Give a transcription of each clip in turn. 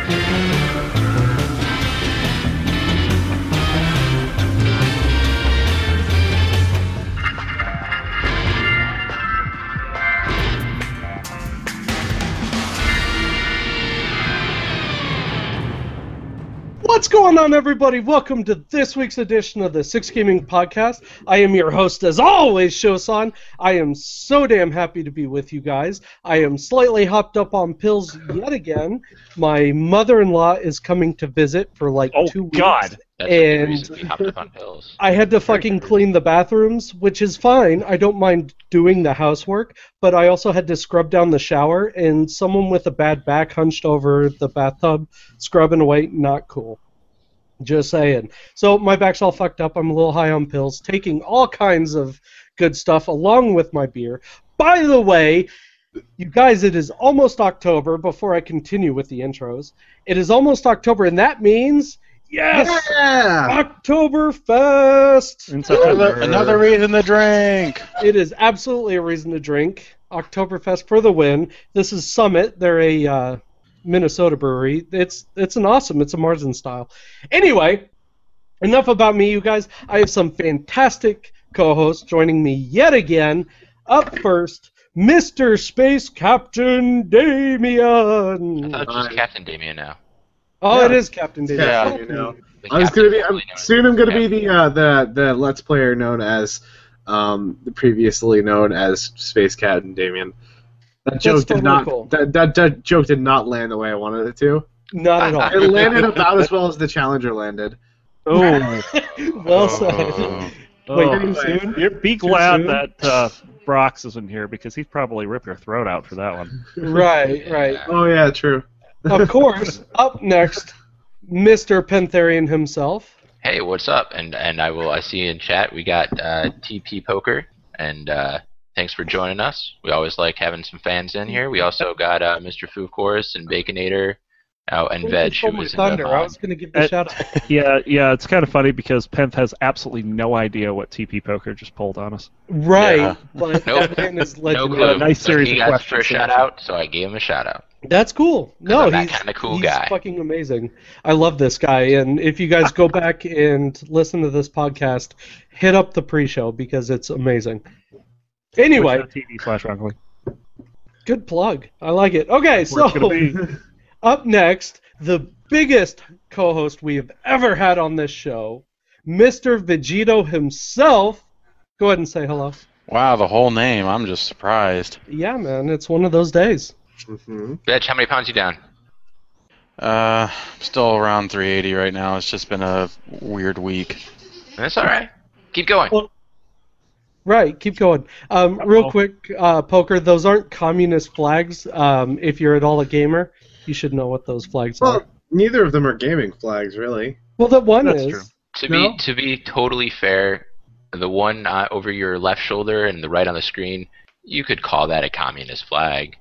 What's going on, everybody? Welcome to this week's edition of the Six Gaming Podcast. I am your host, as always, Showsan. I am so damn happy to be with you guys. I am slightly hopped up on pills yet again. My mother-in-law is coming to visit for like 2 weeks. God. That's the reason we hopped up on pills. I had to fucking clean the bathrooms, which is fine. I don't mind doing the housework, but I also had to scrub down the shower, and someone with a bad back hunched over the bathtub, scrubbing away. Not cool. Just saying. So my back's all fucked up. I'm a little high on pills, taking all kinds of good stuff along with my beer. By the way, you guys, it is almost October. Before I continue with the intros, it is almost October, and that means... Yes! Yeah! Oktoberfest! Another reason to drink! It is absolutely a reason to drink. Oktoberfest for the win. This is Summit. They're a Minnesota brewery. It's a Marzen style. Anyway, enough about me, you guys. I have some fantastic co-hosts joining me yet again. Up first, Mr. Space Captain Damien. I thought it was Captain Damien now. Oh, yeah. It is Captain Damien. Yeah, you know. I'm soon I'm gonna be the Let's Player known as previously known as Space Captain Damien. That joke did not cool. that joke did not land the way I wanted it to. Not at all. It landed about as well as the Challenger landed. Oh, well said. Wait, soon? Be glad that Brox isn't here because he'd probably rip your throat out for that one. Right. Oh yeah, true. Of course, up next, Mr. Pentharian himself. Hey, what's up? And I see in chat we got TP Poker, and thanks for joining us. We always like having some fans in here. We also got Mr. Fu, of course, and Baconator, and Veg, who was in Thunder. I was going to give the shout out. Yeah, it's kind of funny because Penth has absolutely no idea what TP Poker just pulled on us. Right, yeah. But that man is legendary. No clue. Nice series he of asked questions. for a shout out, so I gave him a shout out. That's cool. No, I'm that he's kind of cool he's guy. Fucking amazing. I love this guy, and if you guys go back and listen to this podcast, hit up the pre-show because it's amazing. Anyway, TV/roncli. Good plug. I like it. Okay, so up next, the biggest co-host we have ever had on this show, Mr. Vegetto himself. Go ahead and say hello. Wow, the whole name. I'm just surprised. Yeah, man, it's one of those days. Mm-hmm. Veg, how many pounds you down? Still around 380 right now. It's just been a weird week. That's all right. Keep going. Well, right, keep going. Real quick, Poker, those aren't communist flags. If you're at all a gamer, you should know what those flags are. Well, neither of them are gaming flags, really. Well, that one That's is. true. To be totally fair, the one over your left shoulder and the right on the screen, you could call that a communist flag.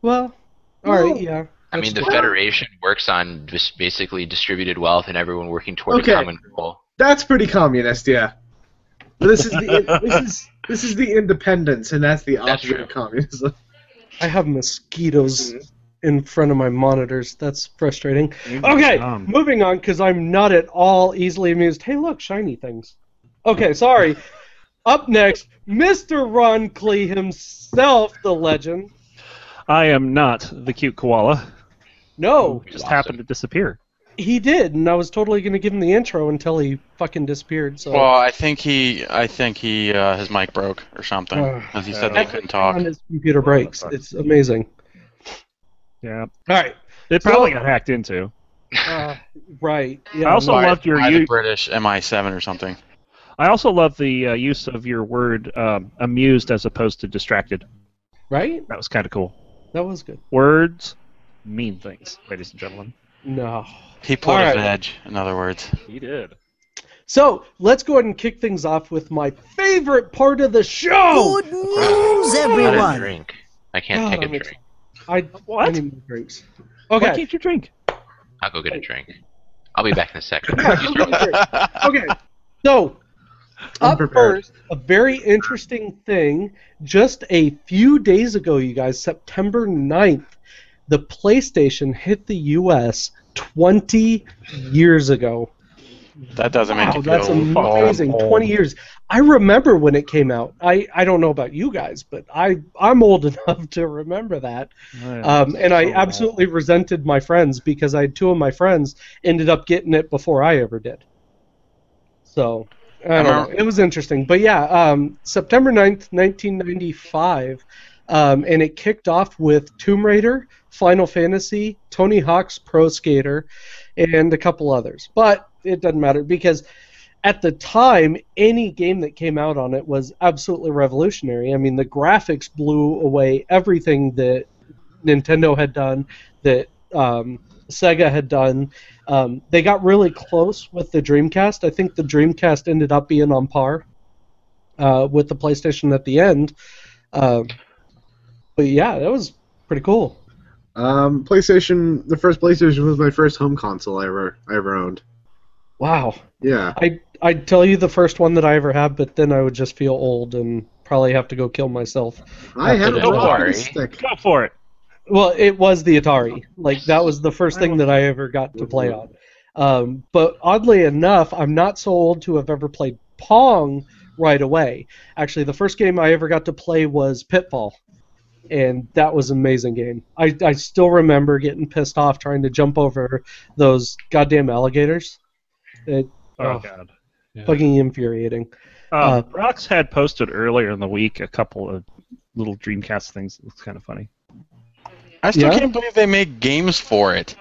Well, alright, yeah. I mean, the Federation works on just basically distributed wealth and everyone working toward a common goal. That's pretty communist, yeah. But this is the independence, and that's the opposite of communism. I have mosquitoes in front of my monitors. That's frustrating. Okay, moving on, because I'm not at all easily amused. Hey, look, shiny things. Okay, sorry. Up next, Mr. Roncli himself, the legend. I am not the cute koala. No. Just happened to disappear. He did, and I was totally going to give him the intro until he fucking disappeared. So. Well, I think his mic broke or something because he said they couldn't talk. On his computer breaks. It's amazing. Yeah. All right. It probably got hacked into. Right. Yeah. I also loved your use British MI7 or something. I also love the use of your word amused as opposed to distracted. Right? That was kind of cool. That was good. Words mean things, ladies and gentlemen. No. He pulled a veg, in other words. He did. So, let's go ahead and kick things off with my favorite part of the show! Good news, everyone! I drink. I can't take a drink. I need more drinks. Okay. Why can't you drink? I'll go get a drink. I'll be back in a second. Okay. So, up first, a very interesting thing. Just a few days ago, you guys, September 9th, The PlayStation hit the U.S. 20 years ago. That doesn't make Wow, it that's feel amazing. old. 20 years. I remember when it came out. I don't know about you guys, but I'm old enough to remember that. And I absolutely resented my friends because I had two of my friends ended up getting it before I ever did. So, I don't know. It was interesting. But yeah, September 9th, 1995, and it kicked off with Tomb Raider, Final Fantasy, Tony Hawk's Pro Skater, and a couple others. But it doesn't matter because at the time, any game that came out on it was absolutely revolutionary. I mean, the graphics blew away everything that Nintendo had done, that Sega had done. They got really close with the Dreamcast. I think the Dreamcast ended up being on par with the PlayStation at the end. But yeah, that was pretty cool. PlayStation. The first PlayStation was my first home console I ever owned. Wow. Yeah. I'd tell you the first one that I ever had, but then I would just feel old and probably have to go kill myself. I had a Atari. stick. Go for it. Well, it was the Atari. Like, that was the first thing that I ever got to play on. But oddly enough, I'm not so old to have ever played Pong right away. Actually, the first game I ever got to play was Pitfall. And that was an amazing game. I still remember getting pissed off trying to jump over those goddamn alligators. God. Yeah. Fucking infuriating. Rox had posted earlier in the week a couple of little Dreamcast things. It's kind of funny. I still can't believe they make games for it.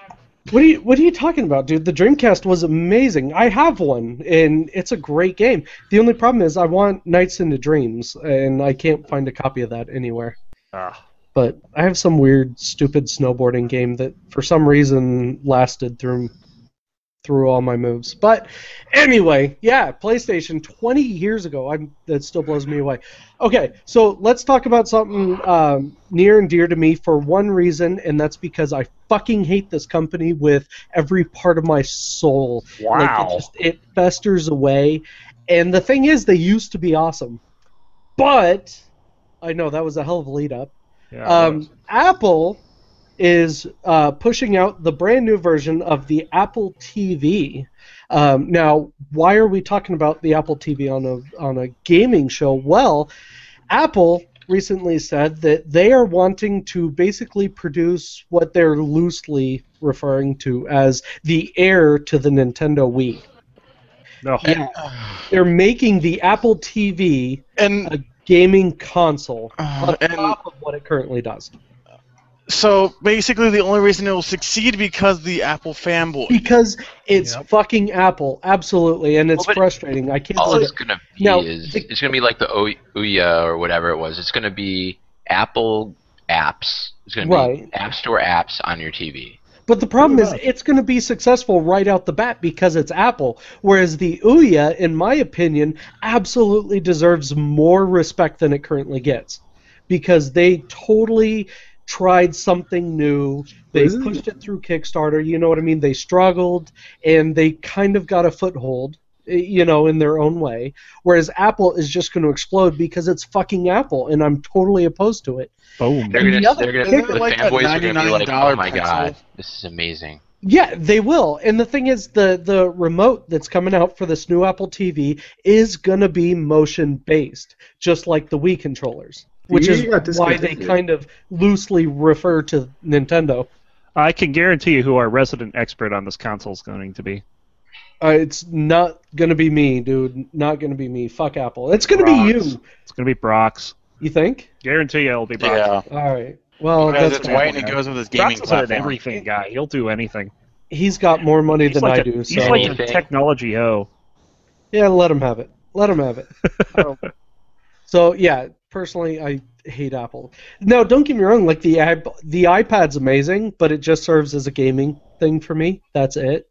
What are you talking about, dude? The Dreamcast was amazing. I have one, and it's a great game. The only problem is I want Nights into Dreams, and I can't find a copy of that anywhere. But I have some weird, stupid snowboarding game that, for some reason, lasted through all my moves. But anyway, yeah, PlayStation 20 years ago. That still blows me away. Okay, so let's talk about something near and dear to me for one reason, and that's because I fucking hate this company with every part of my soul. Wow. Like, it festers away. And the thing is, they used to be awesome. But I know that was a hell of a lead up. Yeah, Apple is pushing out the brand new version of the Apple TV. Now, why are we talking about the Apple TV on a gaming show? Well, Apple recently said that they are wanting to basically produce what they're loosely referring to as the heir to the Nintendo Wii. No. Yeah, they're making the Apple TV a gaming console on top of what it currently does. So basically, the only reason it will succeed because the Apple fanboy. Because it's fucking Apple, absolutely, and it's frustrating. I can't. All it's gonna be it's gonna be like the Ouya or whatever it was. It's gonna be Apple apps. It's gonna be App Store apps on your TV. But the problem is, it's going to be successful right out the bat because it's Apple. Whereas the Ouya, in my opinion, absolutely deserves more respect than it currently gets, because they totally tried something new. They pushed it through Kickstarter. You know what I mean? They struggled, and they kind of got a foothold, you know, in their own way. Whereas Apple is just going to explode because it's fucking Apple, and I'm totally opposed to it. Boom. The fanboys are going to be like, oh my god, this is amazing. Yeah, they will. And the thing is, the remote that's coming out for this new Apple TV is going to be motion-based, just like the Wii controllers, which is why they kind of loosely refer to Nintendo. I can guarantee you who our resident expert on this console is going to be. It's not going to be me, dude. Not going to be me. Fuck Apple. It's going to be you. It's going to be Brox. You think? Guarantee you it'll be Brox. Yeah. All right. Well, because that's it's white and it goes with his gaming Brox is platform. an everything guy. He'll do anything. He's got more money than I do. He's like a technology ho. Yeah, let him have it. Let him have it. So yeah, personally, I hate Apple. No, don't get me wrong. Like the iPad's amazing, but it just serves as a gaming thing for me. That's it.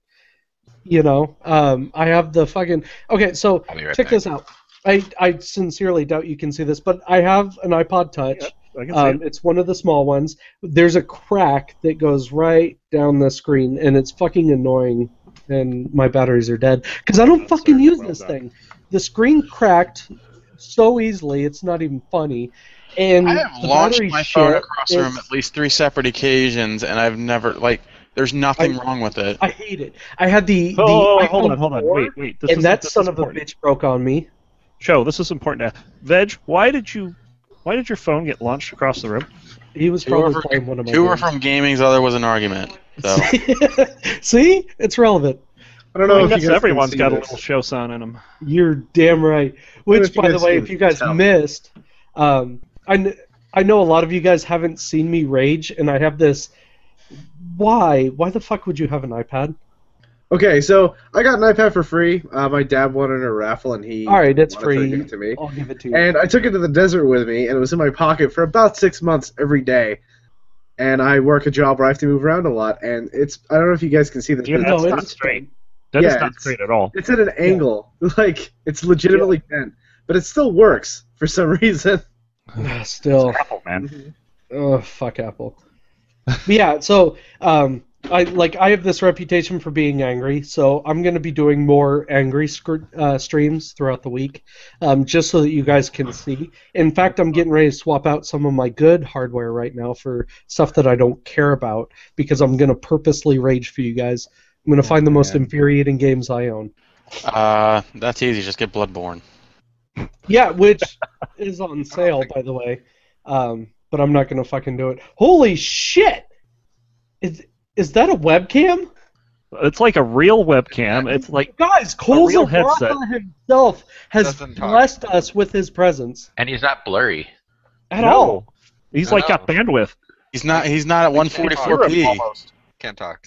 You know, I have the fucking. Okay, so check this out. I sincerely doubt you can see this, but I have an iPod Touch. Yep, I can see it. It's one of the small ones. There's a crack that goes right down the screen, and it's fucking annoying. And my batteries are dead because I don't fucking use this thing. The screen cracked so easily, it's not even funny. And I have the launched battery my phone shit across the room is- at least 3 separate occasions, and I've never there's nothing wrong with it. I hate it. I had the Oh, iPhone hold on. 4, Wait. and that this son is of a important. bitch broke on me. Show, this is important. Veg, why did your phone get launched across the room? He was probably playing one of my Two were games. from gaming, the other was an argument. So See? It's relevant. I don't know I if you guess guys everyone's can see got a this. little Showsan in them. You're damn right. Which, if you by the guys way, can if you guys tell. missed, I know a lot of you guys haven't seen me rage, and I have this. Why? Why the fuck would you have an iPad? Okay, so I got an iPad for free. My dad won in a raffle, and he All right, it's wanted to free. give it to me. I'll give it to you. And I took it to the desert with me, and it was in my pocket for about 6 months every day. And I work a job where I have to move around a lot, and I don't know if you guys can see this. Yeah, but that's no, not it's straight. That is Yeah, not it's- straight at all. It's at an angle. Like, it's legitimately bent. But it still works for some reason. Still. Apple, man. Oh, fuck Apple. But yeah, so I have this reputation for being angry, so I'm going to be doing more angry streams throughout the week, just so that you guys can see. In fact, I'm getting ready to swap out some of my good hardware right now for stuff that I don't care about, because I'm going to purposely rage for you guys. I'm going to find the most infuriating games I own. that's easy. Just get Bloodborne. Yeah, which is on sale, by the way. But I'm not going to fucking do it. Holy shit! Is that a webcam? It's like a real webcam. It's like Guys, real headset. Colzaratha himself has Doesn't talk. blessed us with his presence. And he's not blurry. At no. all. He's I like got know. bandwidth. He's not at 144p. Almost. Can't talk.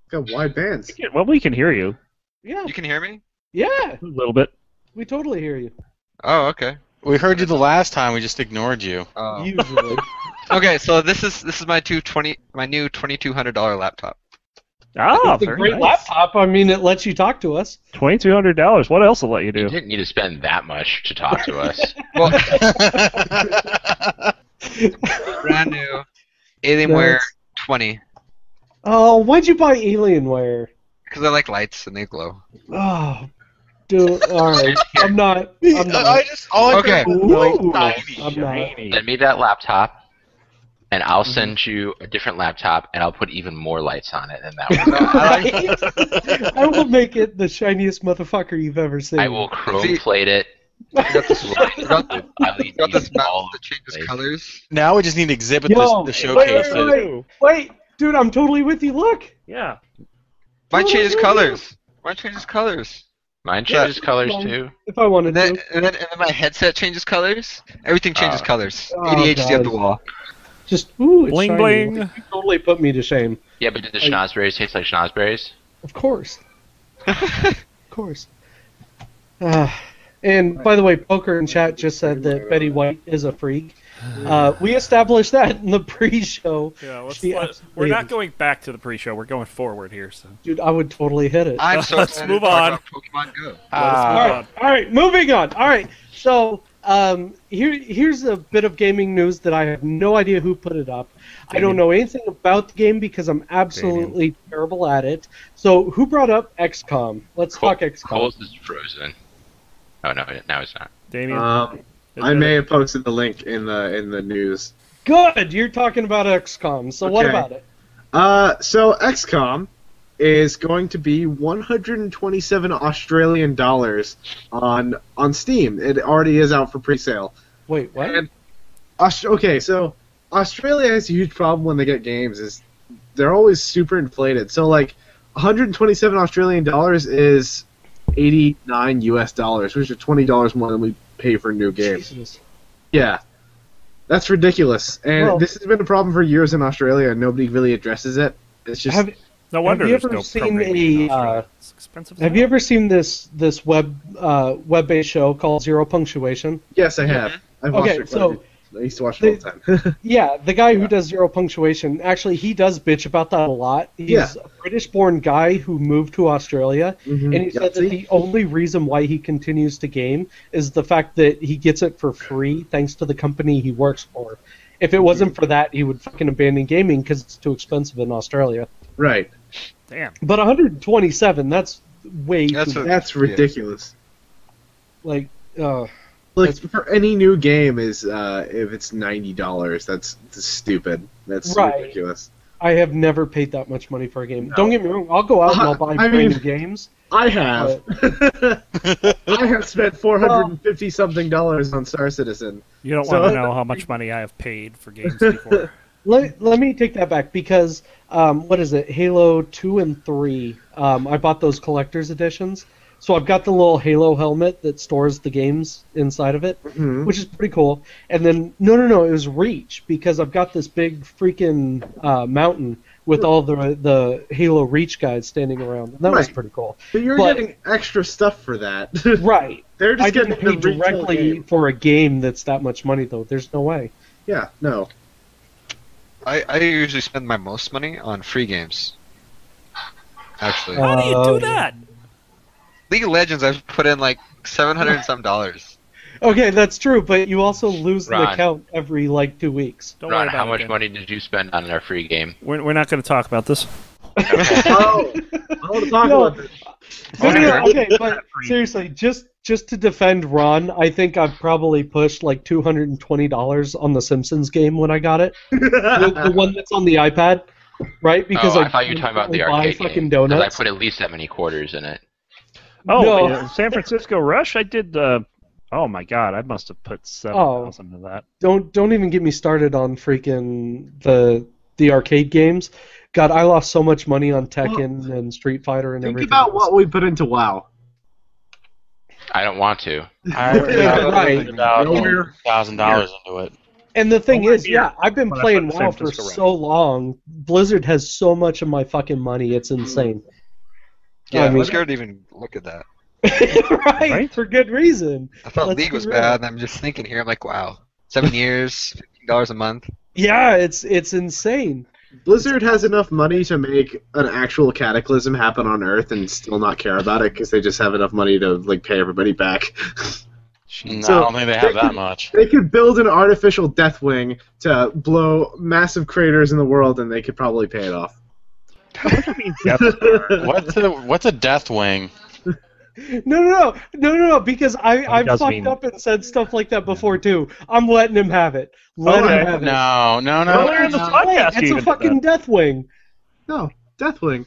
Got wide bands. Well, we can hear you Yeah, You can hear me? yeah, a little bit. we totally hear you. Oh, okay. We heard you the last time. We just ignored you. Oh. Usually. Okay, so this is my new $2,200 laptop. Ah, It's a very great nice. laptop. I mean, it lets you talk to us. $2,200. What else will let you You do? didn't need to spend that much to talk to us. Well, brand new Alienware Nice. 20 Oh, why'd you buy Alienware? because I like lights and they glow. Oh, dude. All right, I'm not. Okay. Ooh, Nice. I'm not. Shiny. Send me that laptop, and I'll send you a different laptop, and I'll put even more lights on it than that one. I will make it the shiniest motherfucker you've ever seen. I will chrome See- plate it. I got this, I got LEDs this all mouse that changes place. colors. Now we just need to exhibit Yo, the showcase. Wait, dude, I'm totally with you. Look. Yeah. Mine Oh, changes yeah. colors. Mine changes colors. Mine changes colors Mine- too. If I wanted And then, to. and then my headset changes colors. Everything changes colors. Oh, ADHD up the God. wall. Just, ooh, it's Bling shiny. bling. You totally put me to shame. Yeah, but did the schnozberries taste like schnozberries? Of course. Of course. And by the way, Poker in chat just said that Betty White is a freak. We established that in the pre-show. Yeah, She we're absolutely not is. going back to the pre-show. We're going forward here. So Dude, I would totally hit it. I'm so Let's excited move to talk on. about Pokemon Go. All right, moving on. All right, so here's a bit of gaming news that I have no idea who put it up. I don't know anything about the game because I'm absolutely terrible at it. So who brought up XCOM? Let's talk XCOM. Coles is frozen. Oh no, now it's not. Damien, I may have posted the link in the news. Good, you're talking about XCOM. So what Okay. about it? So XCOM is going to be 127 Australian dollars on Steam. It already is out for pre-sale. Wait, what? And okay, so Australia has a huge problem when they get games is they're always super inflated. So like 127 Australian dollars is 89 US dollars, which is $20 more than we pay for a new game. Jesus. Yeah. That's ridiculous. And Well- this has been a problem for years in Australia and nobody really addresses it. It's just no wonder you there's ever no seen programming in a, Australia. It's expensive. as Have hell. you ever seen this web-based show called Zero Punctuation? yes, I have. I've watched Okay, it. so I used to watch it all the time. yeah, the guy who does Zero Punctuation, actually, he does bitch about that a lot. He's Yeah. a British-born guy who moved to Australia, Mhm. and he said that the only reason why he continues to game is the fact that he gets it for free thanks to the company he works for. If it wasn't for that, he would fucking abandon gaming because it's too expensive in Australia. Right. Damn. But 127, that's way That's too a- much. That's ridiculous. Like, Like Like for any new game is if it's $90, that's stupid. That's ridiculous. I have never paid that much money for a game. No. Don't get me wrong. I'll go out and I'll buy brand new games. I have. I have spent $450 something on Star Citizen. You don't want to know how much money I have paid for games before. Let me take that back because what is it? Halo 2 and 3. I bought those collector's editions. So I've got the little Halo helmet that stores the games inside of it, which is pretty cool. And then, no, it was Reach, because I've got this big freaking mountain with all the Halo Reach guys standing around. And that was pretty cool. But you're getting extra stuff for that. Right. They're just getting paid directly for a game that's that much money, though. There's no way. Yeah, no. I usually spend my most money on free games. Actually. How do you do that? League of Legends, I've put in like $700 and some dollars. Okay, that's true, but you also lose Ron. the account every, 2 weeks. Don't Ron, worry about how much it. money did you spend on our free game? We're not going to talk about this. Oh, I want to talk about this. Okay, but seriously, just to defend Ron, I think I've probably pushed like $220 on the Simpsons game when I got it. the one that's on the iPad, right? Because I thought you were talking about the arcade game. Donuts. I put at least that many quarters in it. Oh, No. San Francisco Rush? I did oh my god, I must have put 7,000 into that. Don't even get me started on freaking the arcade games. God, I lost so much money on Tekken and Street Fighter and everything. Think about what we put into WoW. I don't want to. I Right. put about $1,000 into it. And the thing is, I've been When I playing put San WoW for Francisco so long. Blizzard has so much of my fucking money, it's insane. Yeah, I mean- I'm scared to even look at that. right, for good reason. I thought Let's League be was real. bad, and I'm just thinking here, I'm like, wow, 7 years, $15 a month. Yeah, it's insane. Blizzard has enough money to make an actual cataclysm happen on Earth and still not care about it because they just have enough money to pay everybody back. No, So, I don't think they have that much. They could build an artificial Deathwing to blow massive craters in the world, and they could probably pay it off. What's a death wing? No, because I've does fucked mean- up and said stuff like that before too. I'm letting him have it. Let him have it. No. Earlier in the podcast, It's you a even fucking did Deathwing. No, Deathwing.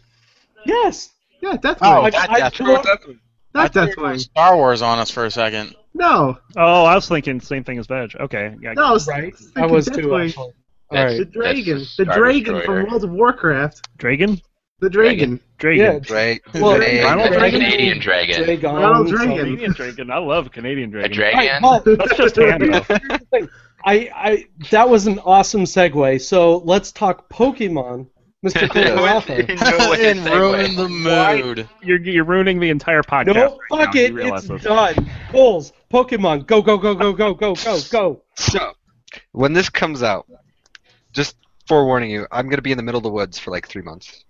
Yes. Yeah, Deathwing. Oh, I Not I Deathwing. Star Wars on us for a second. No, that. Oh, I was thinking same thing as Veg. Okay. Yeah, no, Right. freaking I was too. Deathwing. Actually. That's- All right. The dragon. That's The Star dragon Destroyer. from World of Warcraft. Dragon? The dragon. Yeah. Right. Well, Ronald That's a Reagan? Canadian dragon. Dragon. Ronald so- Reagan. Canadian Dragon. I love Canadian A Dragon. dragon? Right, Paul, That's just Canada. here's the thing. That was an awesome segue. So let's talk Pokemon, Mr. Colzaratha. No way to And segue. ruin the mood. You're ruining the entire podcast. No, right fuck now. it. You realize It's this. done. Bulls, Pokemon, go, go, go, go, go, go, go, go. So, when this comes out, just forewarning you, I'm going to be in the middle of the woods for like 3 months.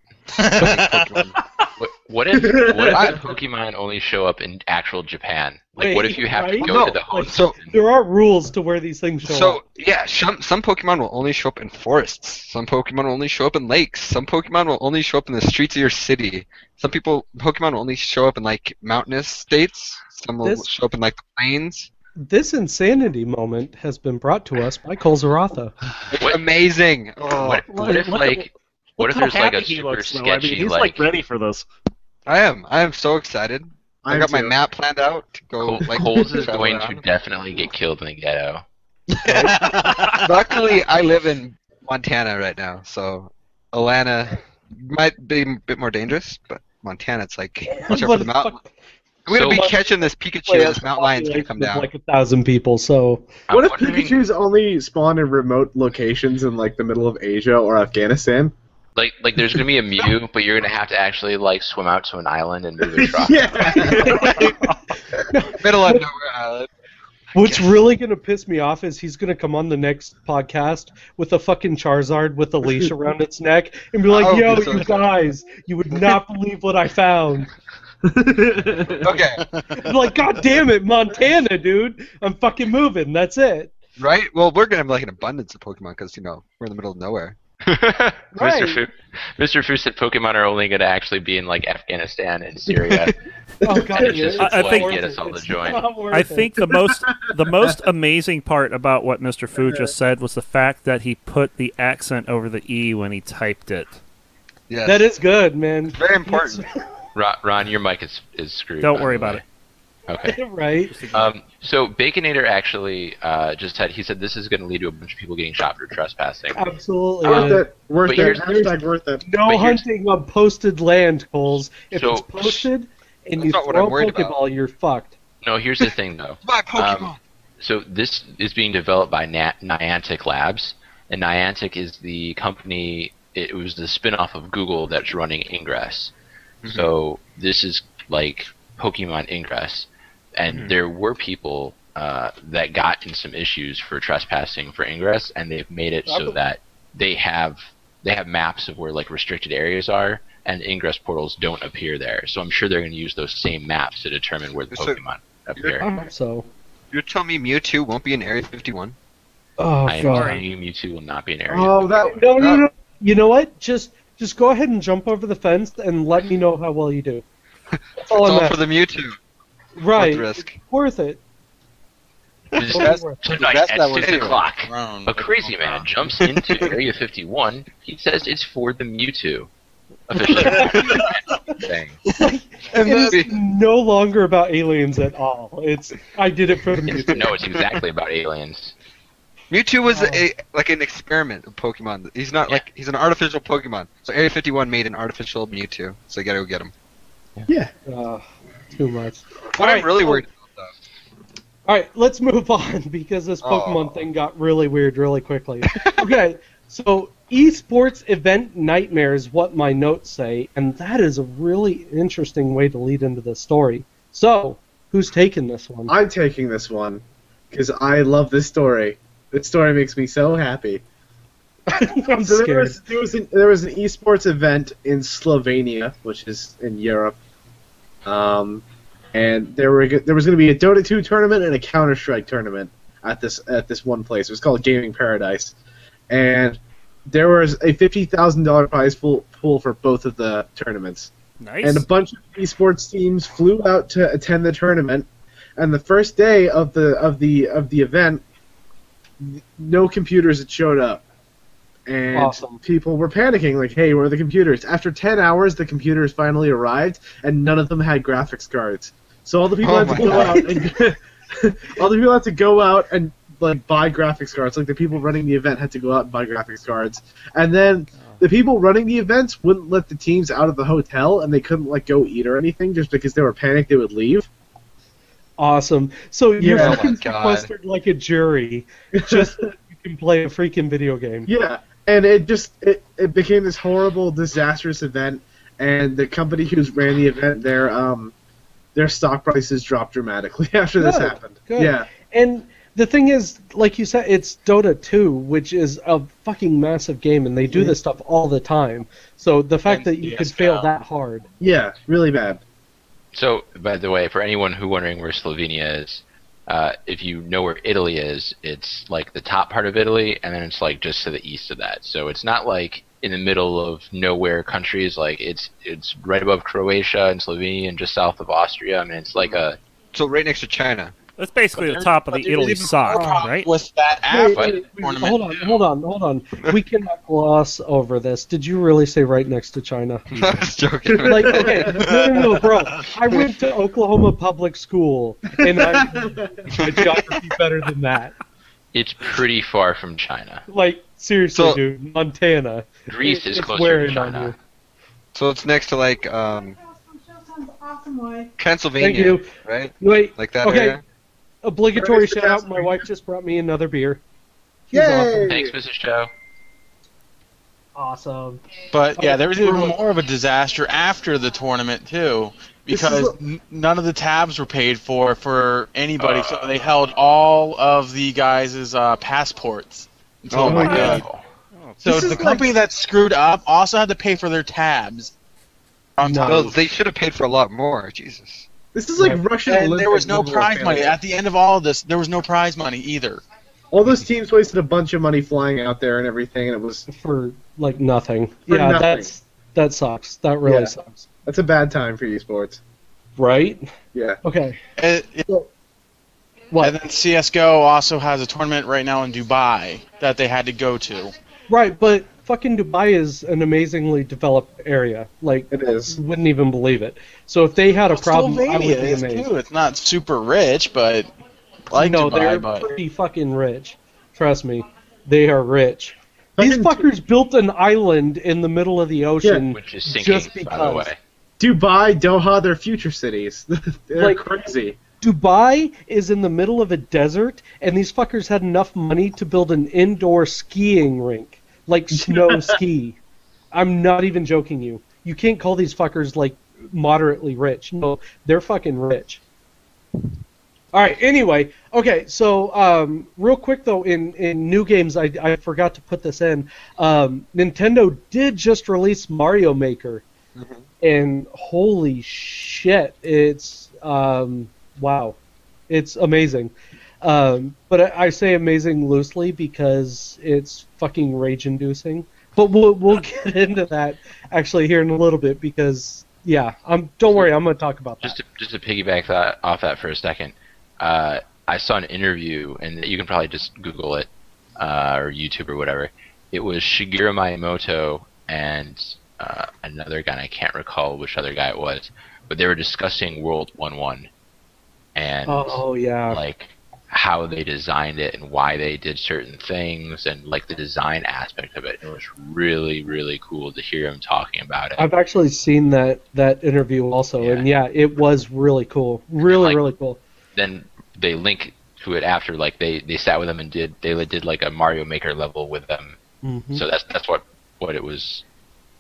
What if the Pokemon only show up in actual Japan? Like, what if you have to Wait, go right? to the Like, host? so- There are rules to where these things show up. So, yeah, some Pokemon will only show up in forests. Some Pokemon will only show up in lakes. Some Pokemon will only show up in the streets of your city. Pokemon will only show up in, like, mountainous states. Some will show up in, like, the plains. This insanity moment has been brought to us by Colzaratha. What- Amazing! Oh, What if, like, what if How there's, like, happy a he super looks, though. I mean, sketchy, he's like ready for this. I am so excited. I got my map planned out to go, like, Coles is travel going to around. definitely get killed in the ghetto. Luckily, I live in Montana right now, so Atlanta might be a bit more dangerous, but Montana, it's like, watch out for the mountain. I'm gonna be catching this Pikachu, this mountain lion's gonna come down. Like 1,000 people, so. What if Pikachu's only spawn in remote locations in like the middle of Asia or Afghanistan? Like there's gonna be a Mew, but you're gonna have to actually like swim out to an island and move a truck. Middle of nowhere island. What's really gonna piss me off is he's gonna come on the next podcast with a fucking Charizard with a leash around its neck and be like, Oh, "Yo, so you guys, you would not believe what I found." Okay, I'm like, God damn it, Montana, dude! I'm fucking moving. That's it. right? Well, we're gonna have like an abundance of Pokemon because we're in the middle of nowhere. Right. Mr. Fu said Pokemon are only going to actually be in like Afghanistan and Syria. Oh God, It's just I think get us all to join. I think the most amazing part about what Mr. Fu just said was the fact that he put the accent over the E when he typed it. Yes. that is good, man. Very important. Ron, your mic is screwed. Don't worry about it. Okay. Right. So Baconator actually just said this is going to lead to a bunch of people getting shot for trespassing. Absolutely. Worth But it. here's- Hashtag worth it. No But here's- hunting on posted land, Coles. If So- it's posted and That's you not what throw I'm a worried Pokeball, about. you're fucked. No, here's the thing though. My Pokemon. So this is being developed by Niantic Labs, and Niantic is the company. It was the spin-off of Google that's running Ingress. So this is like Pokemon Ingress, and there were people that got in some issues for trespassing for Ingress, and they've made it so that they have maps of where like restricted areas are, and Ingress portals don't appear there. So I'm sure they're going to use those same maps to determine where the So- Pokemon appear. I hope so. You're telling me Mewtwo won't be in Area 51? Oh I am God. telling you, Mewtwo will not be an area. Oh, that. No. You know what? Just go ahead and jump over the fence and let me know how well you do. That's all It's I'm all for asking. the Mewtwo. Right. risk. It's worth it. Tonight Best at that was 6 o'clock, Round. a crazy man jumps into Area 51. He says it's for the Mewtwo. Officially. Thing. It's no longer about aliens at all. I did it for the music. No, it's exactly about aliens. Mewtwo was like an experiment of Pokemon. He's not like he's an artificial Pokemon. So Area 51 made an artificial Mewtwo. So you gotta go get him. Too much. What I'm really worried about though. All right, let's move on because this Pokemon Oh. thing got really weird really quickly. Okay, so esports event nightmare is what my notes say, and that is a really interesting way to lead into this story. So, who's taking this one? I'm taking this one because I love this story. This story makes me so happy. I'm So scared. there was an esports event in Slovenia, which is in Europe, and there was going to be a Dota 2 tournament and a Counter Strike tournament at this one place. It was called Gaming Paradise, and there was a $50,000 prize pool for both of the tournaments. Nice. And a bunch of esports teams flew out to attend the tournament. And the first day of the event, no computers had showed up. And Awesome. people were panicking, like, hey, where are the computers? After 10 hours, the computers finally arrived, and none of them had graphics cards. So all the people Oh had to my go God. out and all the people had to go out and like buy graphics cards. Like the people running the event had to go out and buy graphics cards. And then the people running the events wouldn't let the teams out of the hotel, and they couldn't like go eat or anything just because they were panicked they would leave. Awesome. So you're Yeah. fucking Oh my God. sequestered like a jury just so you can play a freaking video game. Yeah, and it became this horrible, disastrous event, and the company who ran the event, their stock prices dropped dramatically after this Good, happened. good. Yeah, And the thing is, like you said, it's Dota 2, which is a fucking massive game, and they do this stuff all the time. So the fact that you could fail that hard. yeah, really bad. So, by the way, for anyone who wondering where Slovenia is, if you know where Italy is, it's like the top part of Italy, and then it's like just to the east of that. So it's not like in the middle of nowhere countries. Like it's right above Croatia and Slovenia and just south of Austria. I mean, it's like a So right next to China. That's basically the top of the Italy sock, right? With that Wait, after wait, tournament. hold on. We cannot gloss over this. Did you really say right next to China? I was joking. Like, okay, no, bro. I went to Oklahoma public school, and I know geography better than that. it's pretty far from China. Like, seriously, So- dude, Montana. Greece is It's closer to wearing on China. you. So it's next to like Pennsylvania, Thank you. right? Wait, Like that okay. area. Obligatory Where's the shout out. My Pennsylvania? wife just brought me another beer. She's Yay! Thanks, Mrs. Joe. awesome. But yeah, there was even Awesome. more of a disaster after the tournament too, because none of the tabs were paid for anybody. So they held all of the guys' passports. Oh my God. So This is the company that screwed up also had to pay for their tabs. On top No. Well, they should have paid for a lot more. Jesus. This is like Right. Russian And Olympic there was no level prize failure. money. At the end of all of this, there was no prize money either. All those teams wasted a bunch of money flying out there and everything, and it was for like nothing. For yeah, nothing. that sucks. That really Yeah. sucks. That's a bad time for esports. Right? Yeah. Okay. What? And then CS:GO also has a tournament right now in Dubai that they had to go to. Right, but fucking Dubai is an amazingly developed area. Like, it is. You wouldn't even believe it. So if they had a problem, I would be Slovenia is amazed. too. It's not super rich, but like no, Dubai, they're but pretty fucking rich. Trust me, they are rich. These fuckers built an island in the middle of the ocean, which is sinking, just because. by the way. Dubai, Doha, they're future cities. They're Like, crazy. Dubai is in the middle of a desert, and these fuckers had enough money to build an indoor skiing rink, like snow ski. I'm not even joking you. You can't call these fuckers like moderately rich. No, they're fucking rich. All right. Anyway, okay. So, real quick though, in new games, I forgot to put this in. Nintendo did just release Mario Maker, and holy shit, it's wow, it's amazing. But I say amazing loosely because it's fucking rage-inducing. But we'll get into that actually here in a little bit because yeah, don't worry, I'm gonna talk about that. Just to piggyback off that for a second. I saw an interview, and you can probably just Google it or YouTube or whatever. It was Shigeru Miyamoto and another guy, and I can't recall which other guy it was, but they were discussing World 1-1 and like how they designed it and why they did certain things and like the design aspect of it. It was really, really cool to hear him talking about it. I've actually seen that interview also, and yeah, it was really cool, really cool. Then they link to it after, like they sat with them and did like a Mario Maker level with them. Mm-hmm. So that's what it was.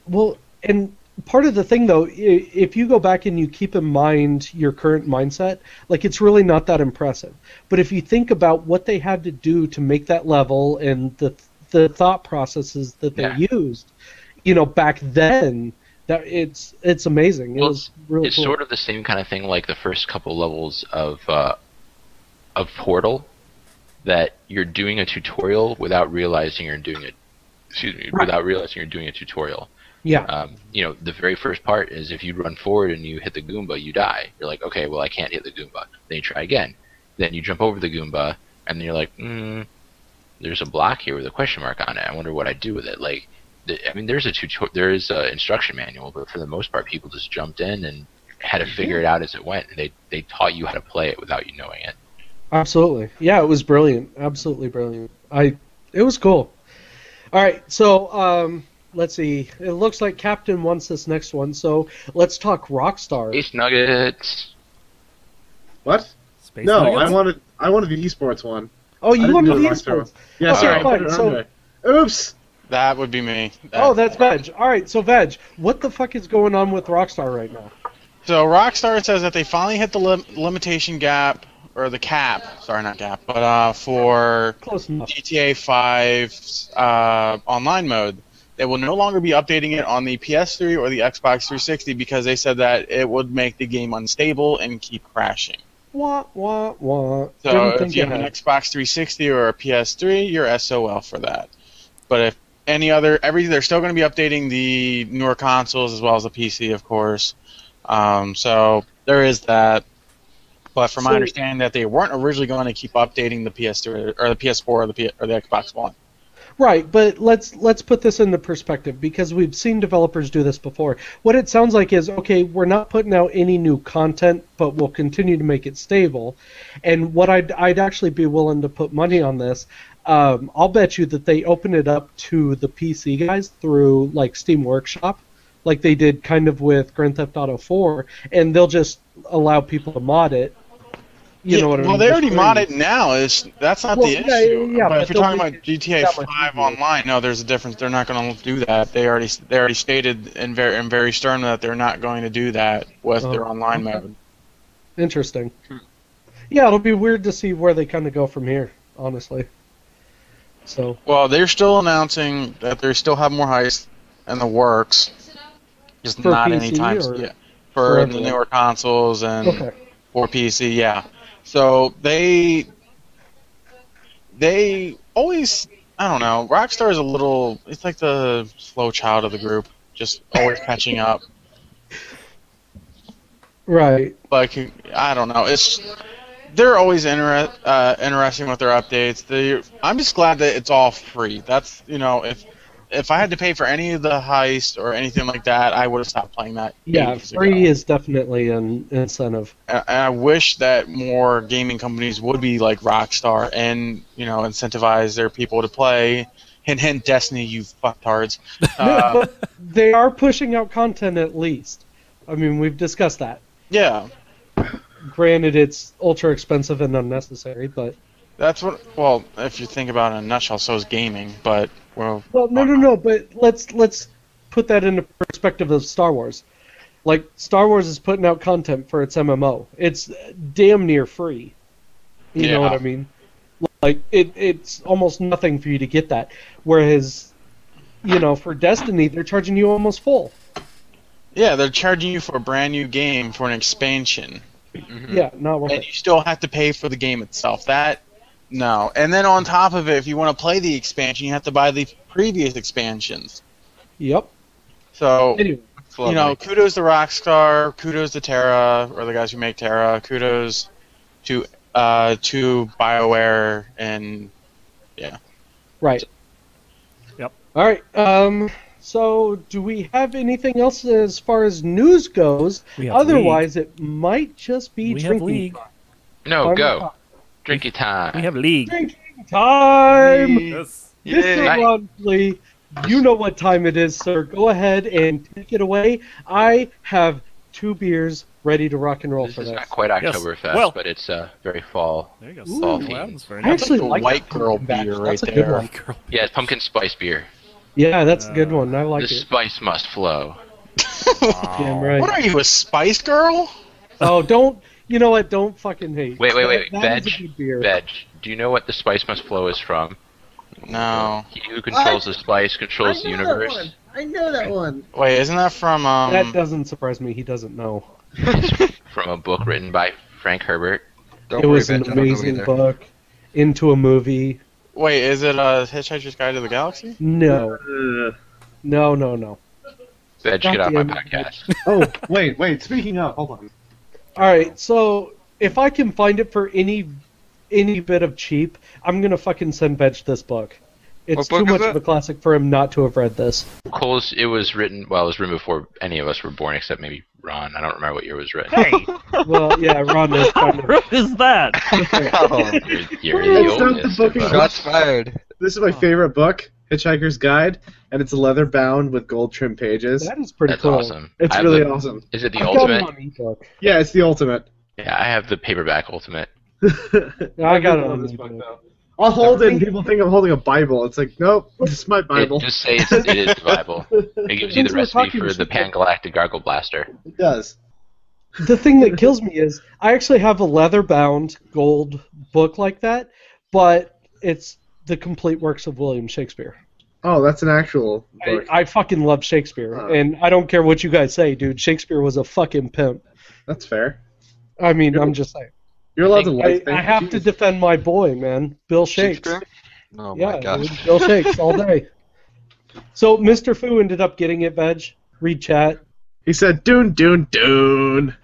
Well, and part of the thing though, if you go back and you keep in mind your current mindset, like it's really not that impressive. But if you think about what they had to do to make that level and the thought processes that they used, back then, that it's amazing. Well, it was really it's cool. sort of the same kind of thing like the first couple levels of Portal, that you're doing a tutorial without realizing you're doing it. Excuse me, without realizing you're doing a tutorial. Yeah. The very first part is if you run forward and you hit the Goomba, you die. You're like, okay, well I can't hit the Goomba. Then you try again. Then you jump over the Goomba, and then you're like, there's a block here with a question mark on it. I wonder what I do with it. Like, there's an instruction manual, but for the most part, people just jumped in and had to figure it out as it went. They taught you how to play it without you knowing it. Absolutely. Yeah, it was brilliant. Absolutely brilliant. It was cool. All right, so let's see. It looks like Captain wants this next one, so let's talk Rockstar. Space Nuggets. What? Space no, Nuggets? I wanted the esports one. Oh, you wanted the Rockstar esports? Yeah, sorry. fine. So, oops. that would be me. that's Veg. All right, so Veg, what the fuck is going on with Rockstar right now? So Rockstar says that they finally hit the limitation gap, or the cap. Sorry, not gap, but for Close enough. GTA 5's online mode. They will no longer be updating it on the PS3 or the Xbox 360 because they said that it would make the game unstable and keep crashing. Wah, wah, wah. So if you have an Xbox 360 or a PS3, you're SOL for that. But if they're still going to be updating the newer consoles as well as the PC, of course. So there is that. But from my understanding, that they weren't originally going to keep updating the PS3 or the PS4 or the Xbox One. Right, but let's put this into perspective because we've seen developers do this before. What it sounds like is, okay, we're not putting out any new content, but we'll continue to make it stable. And what I'd actually be willing to put money on this, I'll bet you that they open it up to the PC guys through like Steam Workshop, like they did kind of with Grand Theft Auto 4, and they'll just allow people to mod it. You know what I mean? Well, they already mod it now. That's not the issue. Yeah, but if you're talking about GTA 5 online, no, there's a difference. They're not going to do that. They already stated in very stern that they're not going to do that with their online mode. Interesting. Yeah, it'll be weird to see where they kind of go from here, honestly. So. Well, they're still announcing that they still have more heists in the works, just for not PC anytime. Or for the newer consoles and for PC, yeah. So they they always, I don't know, Rockstar is a little, it's like the slow child of the group, just always catching up. Right. Like, I don't know, they're always interesting with their updates. I'm just glad that it's all free. That's, if I had to pay for any of the heist or anything like that, I would have stopped playing that. Yeah, free is definitely an incentive. And I wish that more gaming companies would be like Rockstar and, incentivize their people to play. Hint, hint, Destiny, you fucktards. But they are pushing out content at least. I mean, we've discussed that. Yeah. Granted, it's ultra expensive and unnecessary, but... That's what... Well, if you think about it in a nutshell, so is gaming, but... Well, no, but let's put that into perspective of Star Wars. Like, Star Wars is putting out content for its MMO. It's damn near free. You know what I mean? Like, it's almost nothing for you to get that. Whereas, for Destiny, they're charging you almost full. Yeah, they're charging you for a brand new game for an expansion. Mm-hmm. Yeah, not worth it. And you still have to pay for the game itself. No. And then on top of it, if you want to play the expansion, you have to buy the previous expansions. Yep. So, anyway, kudos to Rockstar, kudos to Terra, or the guys who make Terra, kudos to BioWare, and yeah. Right. Yep. All right. So, do we have anything else as far as news goes? Otherwise, it might just be drinking time. No, go. Drinking time. We have league. Drinking time! Yes. Mr. Roncli, you know what time it is, sir. Go ahead and take it away. I have 2 beers ready to rock and roll for this. This is not quite Oktoberfest, but it's very fall. There you go. Fall That's very I actually like white girl beer right That's a there. good one. Yeah, it's pumpkin spice beer. Yeah, that's a good one. I like The it. spice must flow. Damn right. What are you, a spice girl? Oh, don't. You know what? Don't fucking hate. Wait. That is a good beer. Veg. Do you know what the spice must flow is from? No. He who controls the spice controls the universe. I know that one. Wait, isn't that from That doesn't surprise me. He doesn't know. It's from a book written by Frank Herbert. It was an amazing book. Into a movie. Wait, is it Hitchhiker's Guide to the Galaxy? No. No. Veg, get off my podcast. Oh, wait. Speaking of, hold on. All right, so if I can find it for any bit of cheap, I'm gonna fucking send Veg this book. It's too much of a classic for him not to have read this. Cole's, it was written before any of us were born, except maybe Ron. I don't remember what year it was written. Hey! Well, yeah, Ron is kind of... What is that? You're the It's not oldest. the book of- Shots fired. This is my favorite book, Hitchhiker's Guide, and it's leather bound with gold trimmed pages. That is pretty That's cool. awesome. It's really awesome. Is it the I've got it ultimate? on ebook. Yeah, it's the ultimate. Yeah, I have the paperback ultimate. I got it on this ebook. book though. I'll hold it, and people think I'm holding a Bible. It's like, nope, this is my Bible. Just say it is the Bible. It gives you the Since we're recipe talking for the shit, Pan-Galactic Gargle Blaster. It does. The thing that kills me is I actually have a leather-bound gold book like that, but it's the complete works of William Shakespeare. Oh, that's an actual book. I fucking love Shakespeare, and I don't care what you guys say, dude. Shakespeare was a fucking pimp. That's fair. I mean, I'm just saying. You're allowed to like things. I have to defend my boy, man. Bill Shakes. Oh Yeah, my god. dude, Bill Shakes all day. So Mr. Fu ended up getting it, Veg. Read chat. He said, "Dune, Dune, Dune."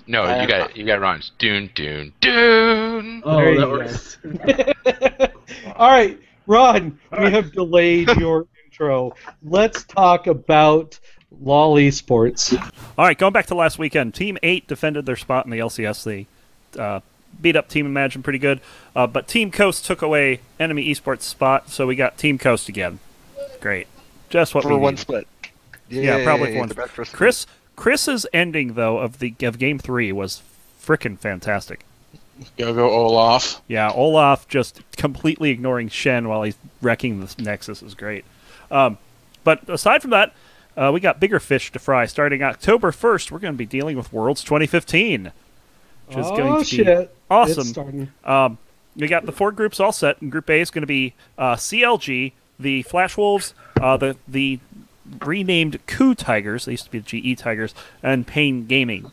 No, you got it. You got it wrong. It's Dune, Dune, Dune. Oh, There you that go. works. All right, Ron, we have delayed your intro. Let's talk about LOL Esports. All right, going back to last weekend, Team 8 defended their spot in the LCS. They beat up Team Imagine pretty good, but Team Coast took away enemy esports spot, so we got Team Coast again. Great. Just what we For one need. split. Yeah, probably for one the split. best for Chris's ending, though, of Game 3 was frickin' fantastic. Go Olaf. Yeah, Olaf just completely ignoring Shen while he's wrecking the Nexus is great. But aside from that, we got bigger fish to fry. Starting October 1st, we're going to be dealing with Worlds 2015, which is going to be awesome. It's starting. We got the 4 groups all set, and Group A is going to be CLG, the Flash Wolves, the renamed Coup Tigers, they used to be the GE Tigers, and Pain Gaming.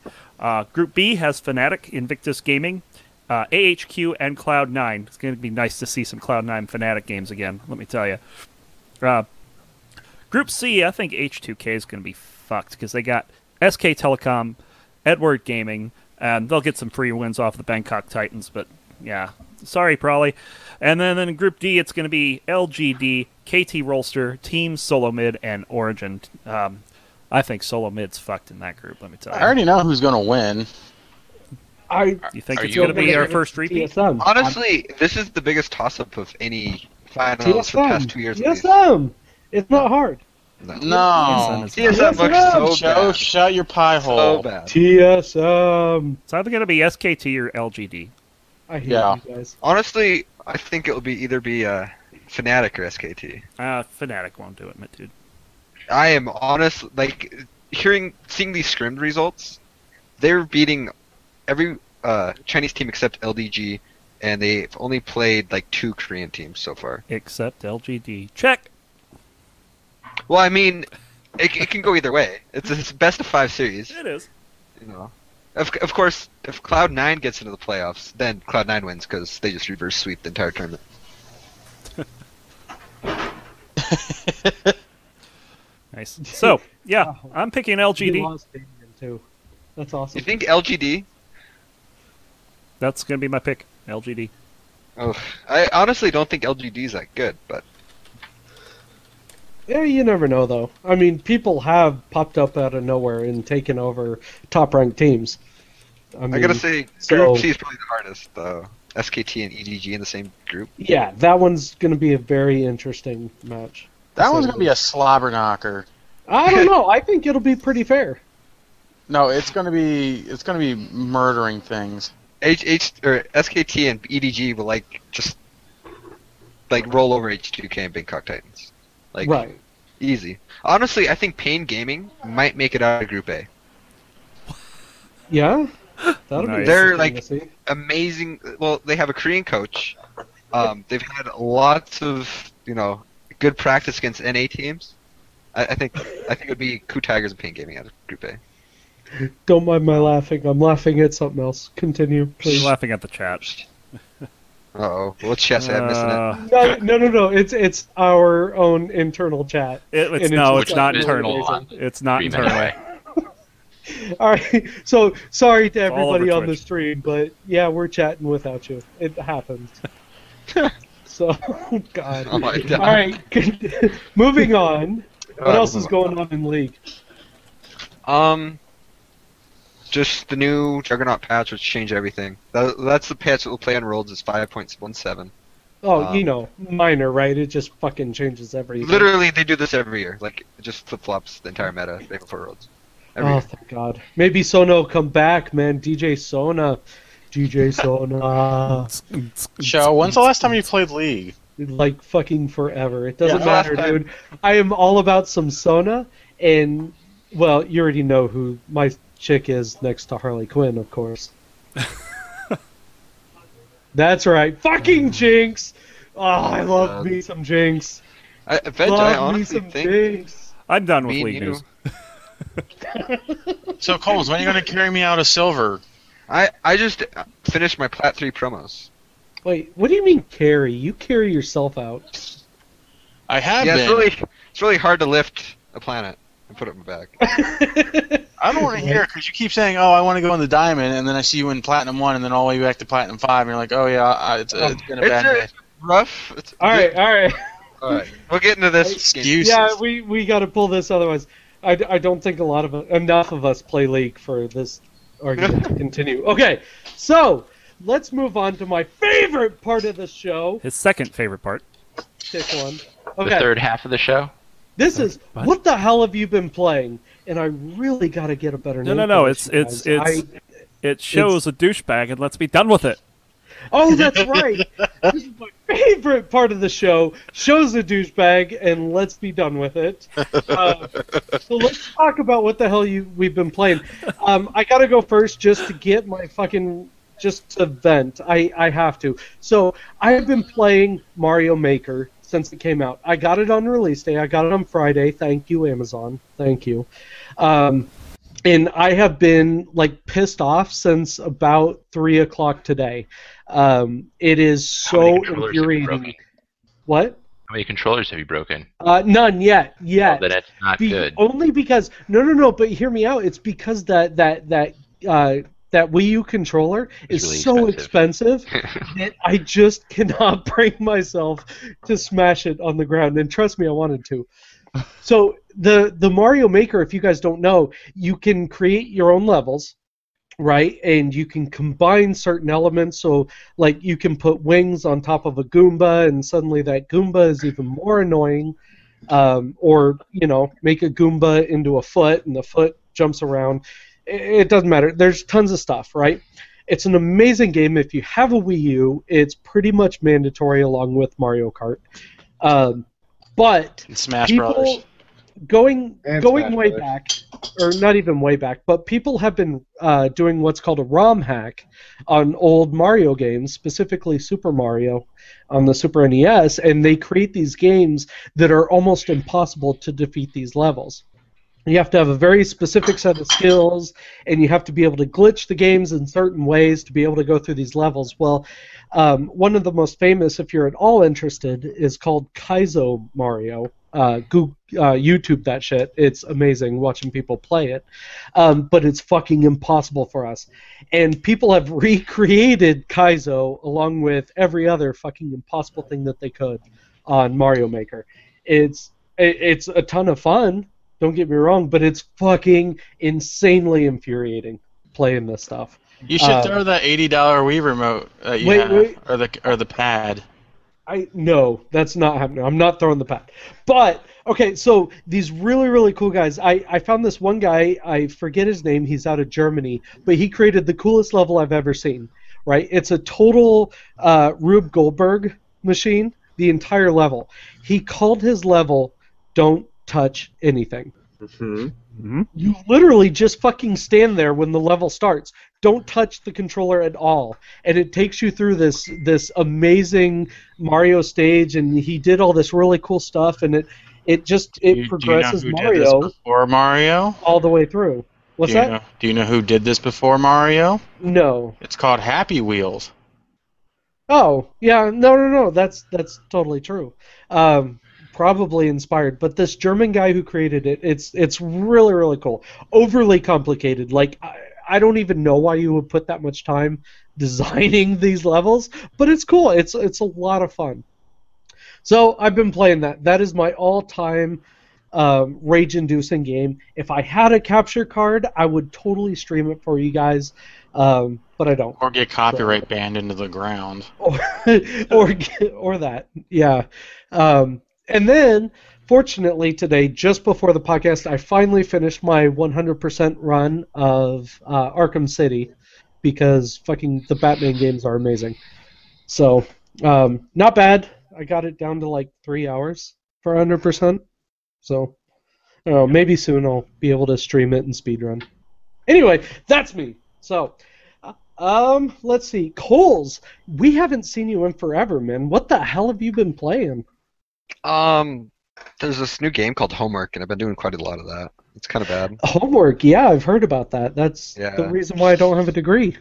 Group B has Fnatic, Invictus Gaming, AHQ and Cloud9. It's going to be nice to see some Cloud9 Fnatic games again, let me tell you. Group C, I think H2K is going to be fucked because they got SK Telecom, Edward Gaming, and they'll get some free wins off the Bangkok Titans, but yeah, sorry, Prawley. And then in Group D, it's going to be LGD, KT Rolster, Team Solo Mid, and Origin. I think Solo Mid's fucked in that group, let me tell you. I already know who's going to win. You think it's going to be our first repeat? TSM. Honestly, this is the biggest toss-up of any finals for the past 2 years. TSM! It's not hard. No. TSM looks so bad. Shut your pie hole. So bad. TSM. It's either going to be SKT or LGD. I hate you guys. Honestly, I think it will either be Fnatic or SKT. Fnatic won't do it, my dude. I am honest, like, seeing these scrimmed results, they're beating every Chinese team except LDG, and they've only played, like, 2 Korean teams so far. Except LGD. Check! Well, I mean, it can go either way. It's a best-of-5 series. It is. You know. Of course, if Cloud9 gets into the playoffs, then Cloud9 wins because they just reverse sweep the entire tournament. Nice. So, yeah, I'm picking You LGD. lost Damien, too. That's awesome. You think LGD? That's going to be my pick, LGD. Oh, I honestly don't think LGD is that good, but... Yeah, you never know, though. I mean, people have popped up out of nowhere and taken over top-ranked teams. I gotta say, Group C is probably the hardest, though. SKT and EDG in the same group. Yeah, that one's going to be a very interesting match. That one's going to be a slobber knocker. I don't know. I think it'll be pretty fair. No, it's going to be murdering things. SKT and EDG will just roll over H2K and Bangkok Titans. Right. Easy. Honestly, I think Pain Gaming might make it out of Group A. Yeah? That'll Nice. be They're interesting to see. amazing. Well, they have a Korean coach. They've had lots of good practice against NA teams. I think it would be Coup Tigers and Pain Gaming out of Group A. Don't mind my laughing. I'm laughing at something else. Continue, please. You're laughing at the chat. Uh-oh. What's chat say? I'm missing it. No. It's our own internal chat. It's not internal. It's not internal. All right. So sorry to All over everybody on the Twitch. stream, but yeah, we're chatting without you. It happens. So, God. Oh my God. All right. Moving on. What else is going on in League? Just the new Juggernaut patch, which changed everything. That's the patch that will play on Worlds is 5.17. Oh, minor, right? It just fucking changes everything. Literally, they do this every year. It just flip-flops the entire meta day before Worlds. Every year. Thank God. Maybe Sona will come back, man. DJ Sona. Show, when's the last time you played League? Like fucking forever. It doesn't Yeah, matter, last time- dude. I am all about some Sona, and, well, you already know who my chick is next to Harley Quinn, of course. That's right. Fucking Jinx! Oh, I love me some Jinx. I Love me honestly some think Jinx. I'm done with Me and League you. news. So, Coles, when are you going to carry me out of silver? I just finished my Plat 3 promos. Wait, what do you mean carry? You carry yourself out. I have Yeah, been. it's really hard to lift a planet and put it in my back. I don't want to hear it because you keep saying, "Oh, I want to go in the diamond," and then I see you in Platinum 1, and then all the way back to Platinum 5, and you're like, "Oh yeah, it's been a bad day." It's rough. All right. All right. We'll get into this. Excuses. Yeah, we got to pull this, otherwise I don't think enough of us play League for this argument to continue. Okay, so let's move on to my favorite part of the show. His second favorite part. Pick one. The Okay, third half of the show. this is what the hell have you been playing? And I really got to get a better name. No. for It's this, you guys. it shows a douchebag, and let's be done with it. Oh, that's right. This is my favorite part of the show. Shows a douchebag, and let's be done with it. So let's talk about what the hell we've been playing. I gotta go first just to get my just to vent. I have to. So I have been playing Mario Maker since it came out. I got it on release day. I got it on Friday. Thank you, Amazon. Thank you. and I have been like pissed off since about 3 o'clock today. It is so infuriating. What? How many controllers have you broken? None yet. Well, then it's not good. Only because no. But hear me out. It's because that Wii U controller is really so expensive that I just cannot bring myself to smash it on the ground. And trust me, I wanted to. So the Mario Maker, if you guys don't know, you can create your own levels, right? And you can combine certain elements. So like you can put wings on top of a Goomba, and suddenly that Goomba is even more annoying. Or make a Goomba into a foot, and the foot jumps around. It doesn't matter. There's tons of stuff, right? It's an amazing game. If you have a Wii U, it's pretty much mandatory along with Mario Kart. But and Smash Brothers. Going way back, or not even way back, but people have been doing what's called a ROM hack on old Mario games, specifically Super Mario on the Super NES, and they create these games that are almost impossible to defeat these levels. You have to have a very specific set of skills, and you have to be able to glitch the games in certain ways to be able to go through these levels. Well, one of the most famous, if you're at all interested, is called Kaizo Mario. YouTube that shit. It's amazing watching people play it. But it's fucking impossible for us. And people have recreated Kaizo along with every other fucking impossible thing that they could on Mario Maker. It's a ton of fun. Don't get me wrong, but it's fucking insanely infuriating playing this stuff. You should throw that $80 Wii remote that you have, or the pad. No, that's not happening. I'm not throwing the pad. But okay, so these really, really cool guys. I found this one guy. I forget his name. He's out of Germany, but he created the coolest level I've ever seen. Right? It's a total Rube Goldberg machine. The entire level. He called his level "Don't Touch Anything." Mm-hmm. Mm-hmm. You literally just fucking stand there when the level starts. Don't touch the controller at all, and it takes you through this amazing Mario stage. And he did all this really cool stuff, and it progresses Mario before Mario all the way through. What's that? Do you know who did this before Mario? No. It's called Happy Wheels. Oh yeah, no. That's totally true. Probably inspired, but this German guy who created it, it's really, really cool. Overly complicated. Like I don't even know why you would put that much time designing these levels, but it's cool. It's a lot of fun. So I've been playing that. That is my all-time rage-inducing game. If I had a capture card, I would totally stream it for you guys, but I don't. Or get copyright banned into the ground. Or that, yeah. And then, fortunately, today, just before the podcast, I finally finished my 100% run of Arkham City, because fucking the Batman games are amazing. So, not bad. I got it down to like 3 hours for 100%. So, I don't know, maybe soon I'll be able to stream it and speedrun. Anyway, that's me. So, let's see. Coles, we haven't seen you in forever, man. What the hell have you been playing? There's this new game called Homework, and I've been doing quite a lot of that. It's kind of bad. Homework, yeah, I've heard about that. That's the reason why I don't have a degree.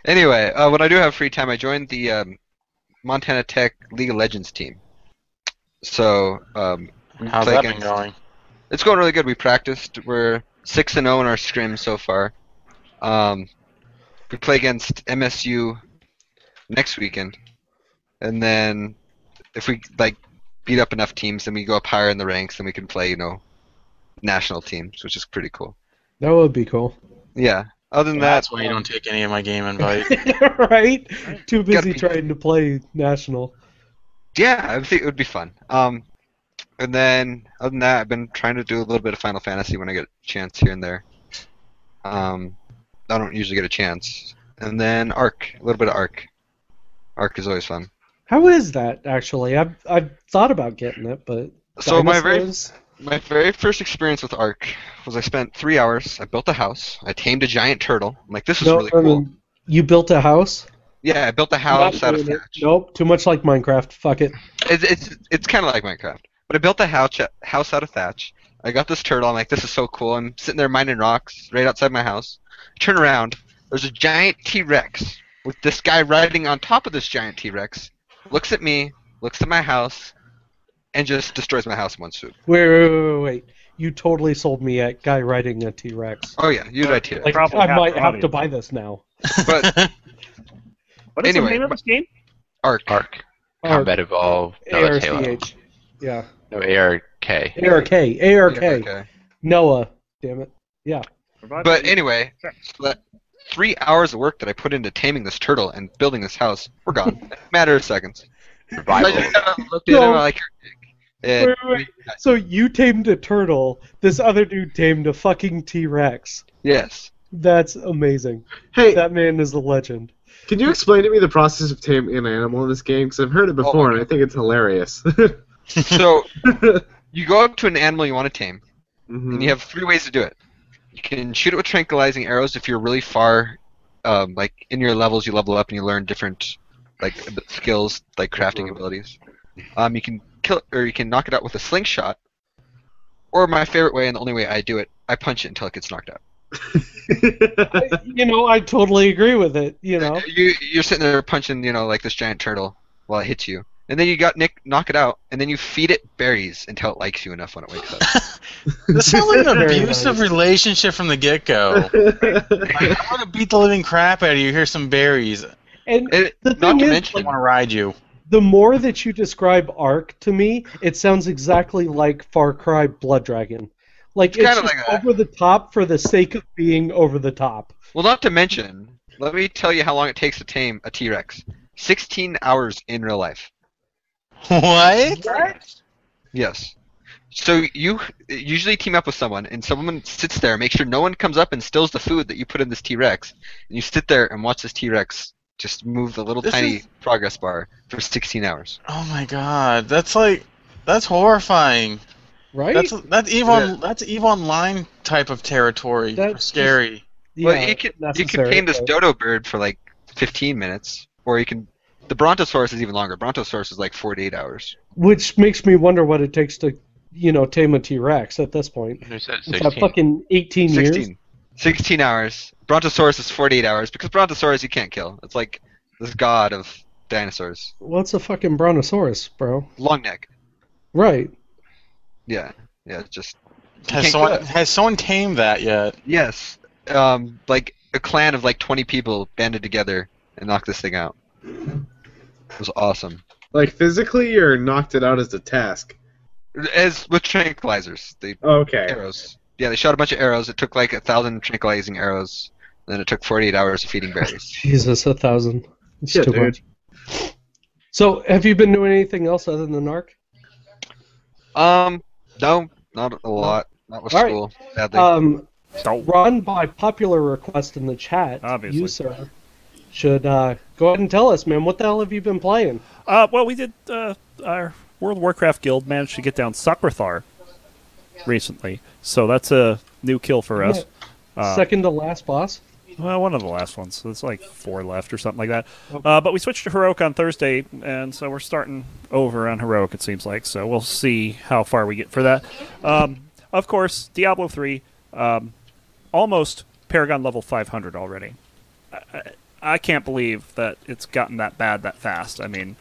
Anyway, when I do have free time, I joined the Montana Tech League of Legends team. So, how's that been going? It's going really good. We practiced. We're 6-0 in our scrims so far. We play against MSU next weekend, and then if we beat up enough teams, then we go up higher in the ranks, and we can play national teams, which is pretty cool. That would be cool. Yeah. Other than that, that's why you don't take any of my game invites. Right? Too busy trying to play national. Yeah, I think it would be fun. And then other than that, I've been trying to do a little bit of Final Fantasy when I get a chance here and there. I don't usually get a chance. And then Ark, a little bit of Ark. Ark is always fun. How is that, actually? I've thought about getting it, but so my very first experience with Ark was I spent 3 hours. I built a house. I tamed a giant turtle. I'm like, this is really cool. You built a house? Yeah, I built a house out of thatch. Nope, too much like Minecraft. Fuck it. It's kind of like Minecraft. But I built the house out of thatch. I got this turtle. I'm like, this is so cool. I'm sitting there mining rocks right outside my house. I turn around. There's a giant T-Rex with this guy riding on top of this giant T-Rex. Looks at me, looks at my house, and just destroys my house in one swoop. Wait. You totally sold me a guy riding a T-Rex. Oh yeah, you'd ride T-Rex. Like, I might have to buy this now. But what is the name of this game? Ark. Combat Evolved. No, that's Halo. ARCH. Yeah. No, ARK. ARK. Noah. Damn it. Yeah. But anyway, so that 3 hours of work that I put into taming this turtle and building this house were gone. In a matter of seconds. Survival. I just kind of looked at him like, Wait. So you tamed a turtle. This other dude tamed a fucking T-Rex. Yes. That's amazing. Hey, that man is a legend. Can you explain to me the process of taming an animal in this game? Because I've heard it before, and I think it's hilarious. So, you go up to an animal you want to tame, and you have 3 ways to do it. You can shoot it with tranquilizing arrows if you're really far, like in your levels, you level up and you learn different like skills, like crafting abilities. You can kill it, or you can knock it out with a slingshot. Or my favorite way, and the only way I do it, I punch it until it gets knocked out. I totally agree with it. You're sitting there punching, like this giant turtle while it hits you, and then you knock it out, and then you feed it berries until it likes you enough when it wakes up. This sounds like an abusive relationship from the get-go. Like, I'm gonna beat the living crap out of you. Here's some berries. And the not thing to is, mention, I want to ride you. The more that you describe Ark to me, it sounds exactly like Far Cry Blood Dragon. Like, it's just like over the top for the sake of being over the top. Well, not to mention, let me tell you how long it takes to tame a T-Rex. 16 hours in real life. What? Yes. So you usually team up with someone, and someone sits there, make sure no one comes up and steals the food that you put in this T-Rex, and you sit there and watch this T-Rex just move the little tiny progress bar for 16 hours. Oh my god, that's horrifying. Right? That's EVE Online type of territory. That's scary. Well, you can tame this dodo bird for like 15 minutes, or you can. The Brontosaurus is even longer. Brontosaurus is like 48 hours. Which makes me wonder what it takes to, tame a T-Rex at this point. Who said 16? It's that fucking 18 years. 16 hours. Brontosaurus is 48 hours, because Brontosaurus you can't kill. It's like this god of dinosaurs. What's a fucking Brontosaurus, bro? Long neck. Right. Yeah, just... Has someone tamed that yet? Yes. Like, a clan of like 20 people banded together and knocked this thing out. It was awesome. Like, physically, or knocked it out as a task? As with tranquilizers. Okay. Arrows. Yeah, they shot a bunch of arrows. It took like 1,000 tranquilizing arrows. And then it took 48 hours of feeding berries. Jesus, 1,000. It's too dude. much. So, have you been doing anything else other than Ark? No, not a lot. Not with school, sadly. Ron, by popular request in the chat, obviously, you, sir, should go ahead and tell us, man, what the hell have you been playing? Well, we did, our World of Warcraft guild managed to get down Sakrathar recently, so that's a new kill for us. Second to last boss? Well, one of the last ones. So it's like 4 left or something like that. But we switched to Heroic on Thursday, and so we're starting over on Heroic, it seems like. So we'll see how far we get for that. Of course, Diablo 3, almost Paragon level 500 already. I can't believe that it's gotten that bad that fast. I mean,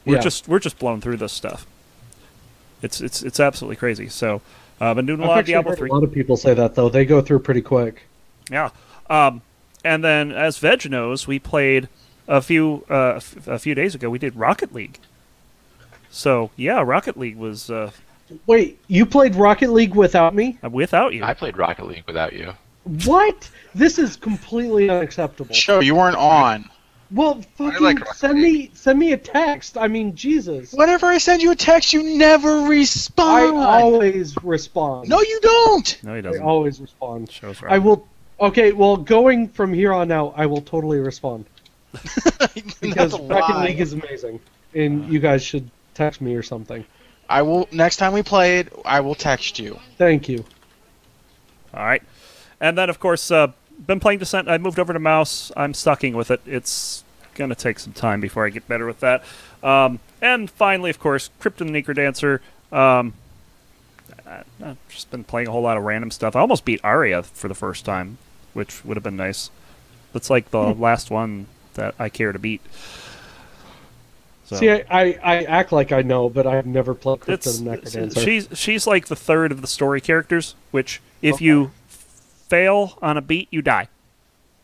we're just blown through this stuff. It's absolutely crazy. So I've been doing a lot of Diablo 3. A lot of people say that, though. They go through pretty quick. Yeah. And then, as Veg knows, we played a few days ago. We did Rocket League. So yeah, Rocket League was. Wait, you played Rocket League without me? Without you? I played Rocket League without you. What? This is completely unacceptable. Show you weren't on. Well, fucking send me a text. I mean, Jesus. Whenever I send you a text, you never respond. I always respond. No, you don't. No, he doesn't. I always respond. Shows right. I will. Okay, well, going from here on out, I will totally respond. Because Rocket League is amazing, and you guys should text me or something. I will. Next time we play it, I will text you. Thank you. All right, and then of course, been playing Descent. I moved over to mouse. I'm sucking with it. It's gonna take some time before I get better with that. And finally, of course, Krypton Necrodancer. I've just been playing a whole lot of random stuff. I almost beat Aria for the first time, which would have been nice. That's like the last one that I care to beat. So. See, I act like I know, but I've never played Crypto the Necrodancer. She's like the third of the story characters, which if you fail on a beat, you die.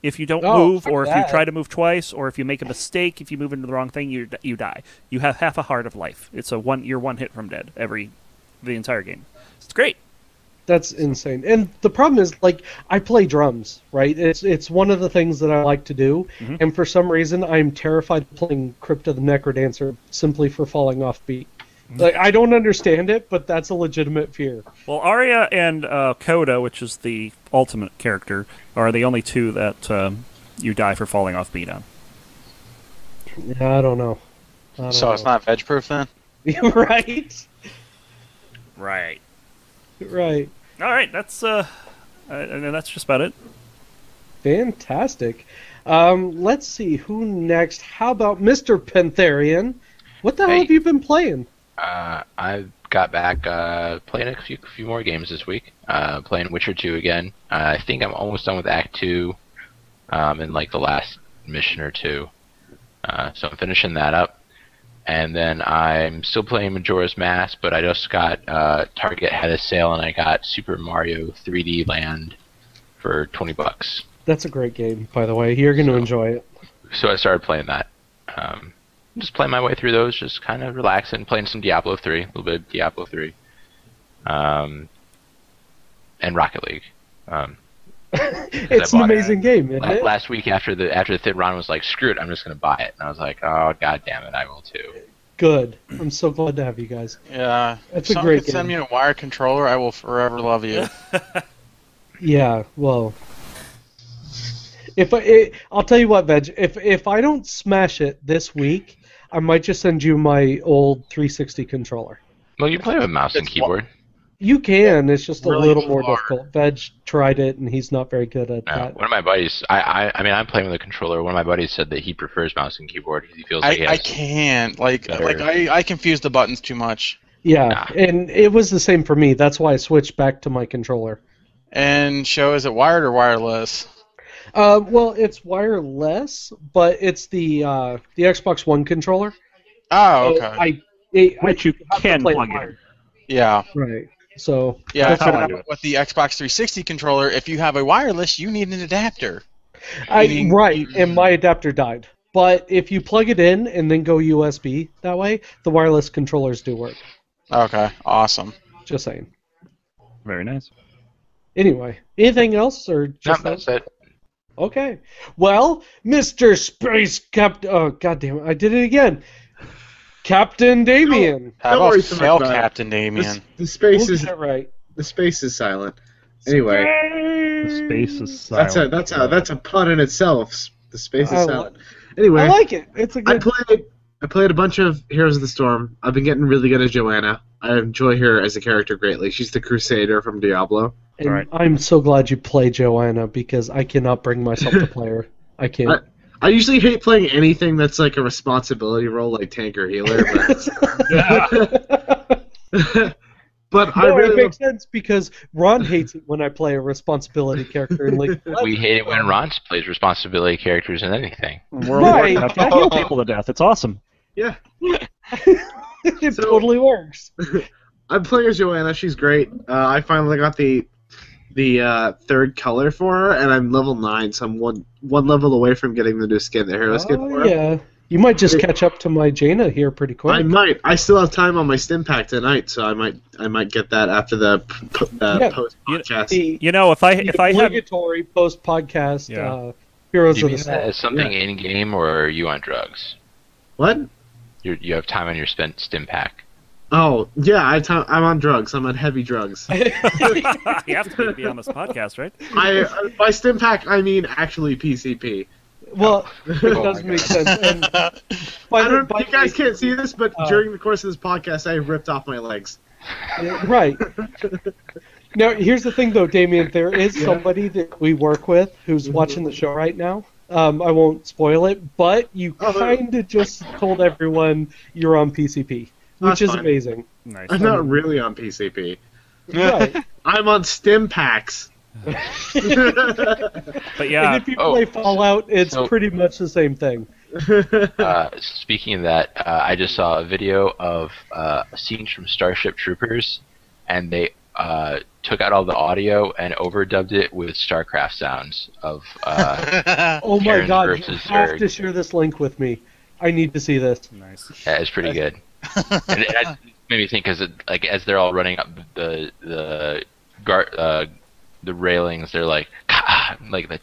If you don't move, or if you try to move twice, or if you make a mistake, if you move into the wrong thing, you die. You have half a heart of life. It's you're one hit from dead the entire game. It's great. That's insane. And the problem is, like, I play drums, right? It's one of the things that I like to do, and for some reason, I'm terrified of playing Crypto the Necrodancer simply for falling off beat. Like, I don't understand it, but that's a legitimate fear. Well, Arya and Coda, which is the ultimate character, are the only two that you die for falling off beat on. Yeah, I don't know. So it's not veg-proof then? Right? Right. Right. All right, that's just about it. Fantastic. Let's see, who next? How about Mr. Pentharian? What the hell have you been playing? I got back playing a few more games this week. Playing Witcher 2 again. I think I'm almost done with Act 2 in like the last mission or two. So I'm finishing that up. And then I'm still playing Majora's Mask, but I just got Target had a sale and I got Super Mario 3D Land for $20. That's a great game, by the way. You're going to enjoy it. So I started playing that. Just playing my way through those, just kind of relaxing, playing some Diablo 3, a little bit of Diablo 3. And Rocket League. It's an amazing game, isn't it? Last week after the Thin Ron was like, screw it, I'm just going to buy it. And I was like, oh, god damn it, I will too. Good. I'm so glad to have you guys. Yeah. That's if a great could game. Send me a wired controller, I will forever love you. Yeah, well... I'll tell you what, Veg, if I don't smash it this week, I might just send you my old 360 controller. Well, you play with mouse and keyboard. You can. It's just really a little more hard. difficult. Veg tried it, and he's not very good at that. One of my buddies, I mean, I'm playing with a controller. One of my buddies said that he prefers mouse and keyboard. He feels like I can't. I confuse the buttons too much. Yeah, and it was the same for me. That's why I switched back to my controller. And is it wired or wireless? Well, it's wireless, but it's the Xbox One controller. Oh, okay. Which you can plug in. Yeah. Right. So yeah, that's how I do it. With the Xbox 360 controller, if you have a wireless, you need an adapter. Right, and my adapter died. But if you plug it in and then go USB that way, the wireless controllers do work. Okay, awesome. Just saying. Very nice. Anyway, anything else or just that's it. Okay. Well, Mr. Space Captain... Oh, goddamn it, I did it again. Captain Damien. How about fail Captain Damien? The space is right. The space is silent. Anyway, The space is silent. That's a pun in itself. The space is silent. Anyway, I like it. It's a good. I played a bunch of Heroes of the Storm. I've been getting really good at Joanna. I enjoy her as a character greatly. She's the Crusader from Diablo. And Right. I'm so glad you play Joanna because I cannot bring myself to play her. I can't. I usually hate playing anything that's like a responsibility role, like tank or healer. But I really it makes sense because Ron hates it when I play a responsibility character. And like, We hate it when Ron plays responsibility characters in anything. We're learning how to kill people to death. It's awesome. Yeah. It totally works. I'm playing as Joanna. She's great. I finally got the third color for her, and I'm level 9, so I'm one level away from getting the new skin, the hero skin for her. Yeah. You might just catch up to my Jaina here pretty quick. I might. I still have time on my stim pack tonight, so I might get that after the post podcast. You know, if I had obligatory post podcast Heroes Do you of the mean Storm. that as something in game, or are you on drugs? What? You have time on your stim pack. Oh yeah, I'm on drugs. I'm on heavy drugs. you have to be on this podcast, right? By stim pack, I mean actually PCP. Well, it does make sense. And you guys can't see this, but during the course of this podcast, I ripped off my legs. Right. Now, here's the thing, though, Damien. There is somebody that we work with who's watching the show right now. I won't spoil it, but you kind of just told everyone you're on PCP. which is fine. amazing. Nice. I'm not really on PCP. Right. I'm on stim packs. But And yeah, if you play Fallout, it's pretty much the same thing. Speaking of that, I just saw a video of scenes from Starship Troopers, and they took out all the audio and overdubbed it with StarCraft sounds of Oh my Terrans god, you versus have Zerg. to share this link with me. I need to see this. nice. Yeah, it's pretty good. And it made me think, because like as they're all running up the railings, they're like the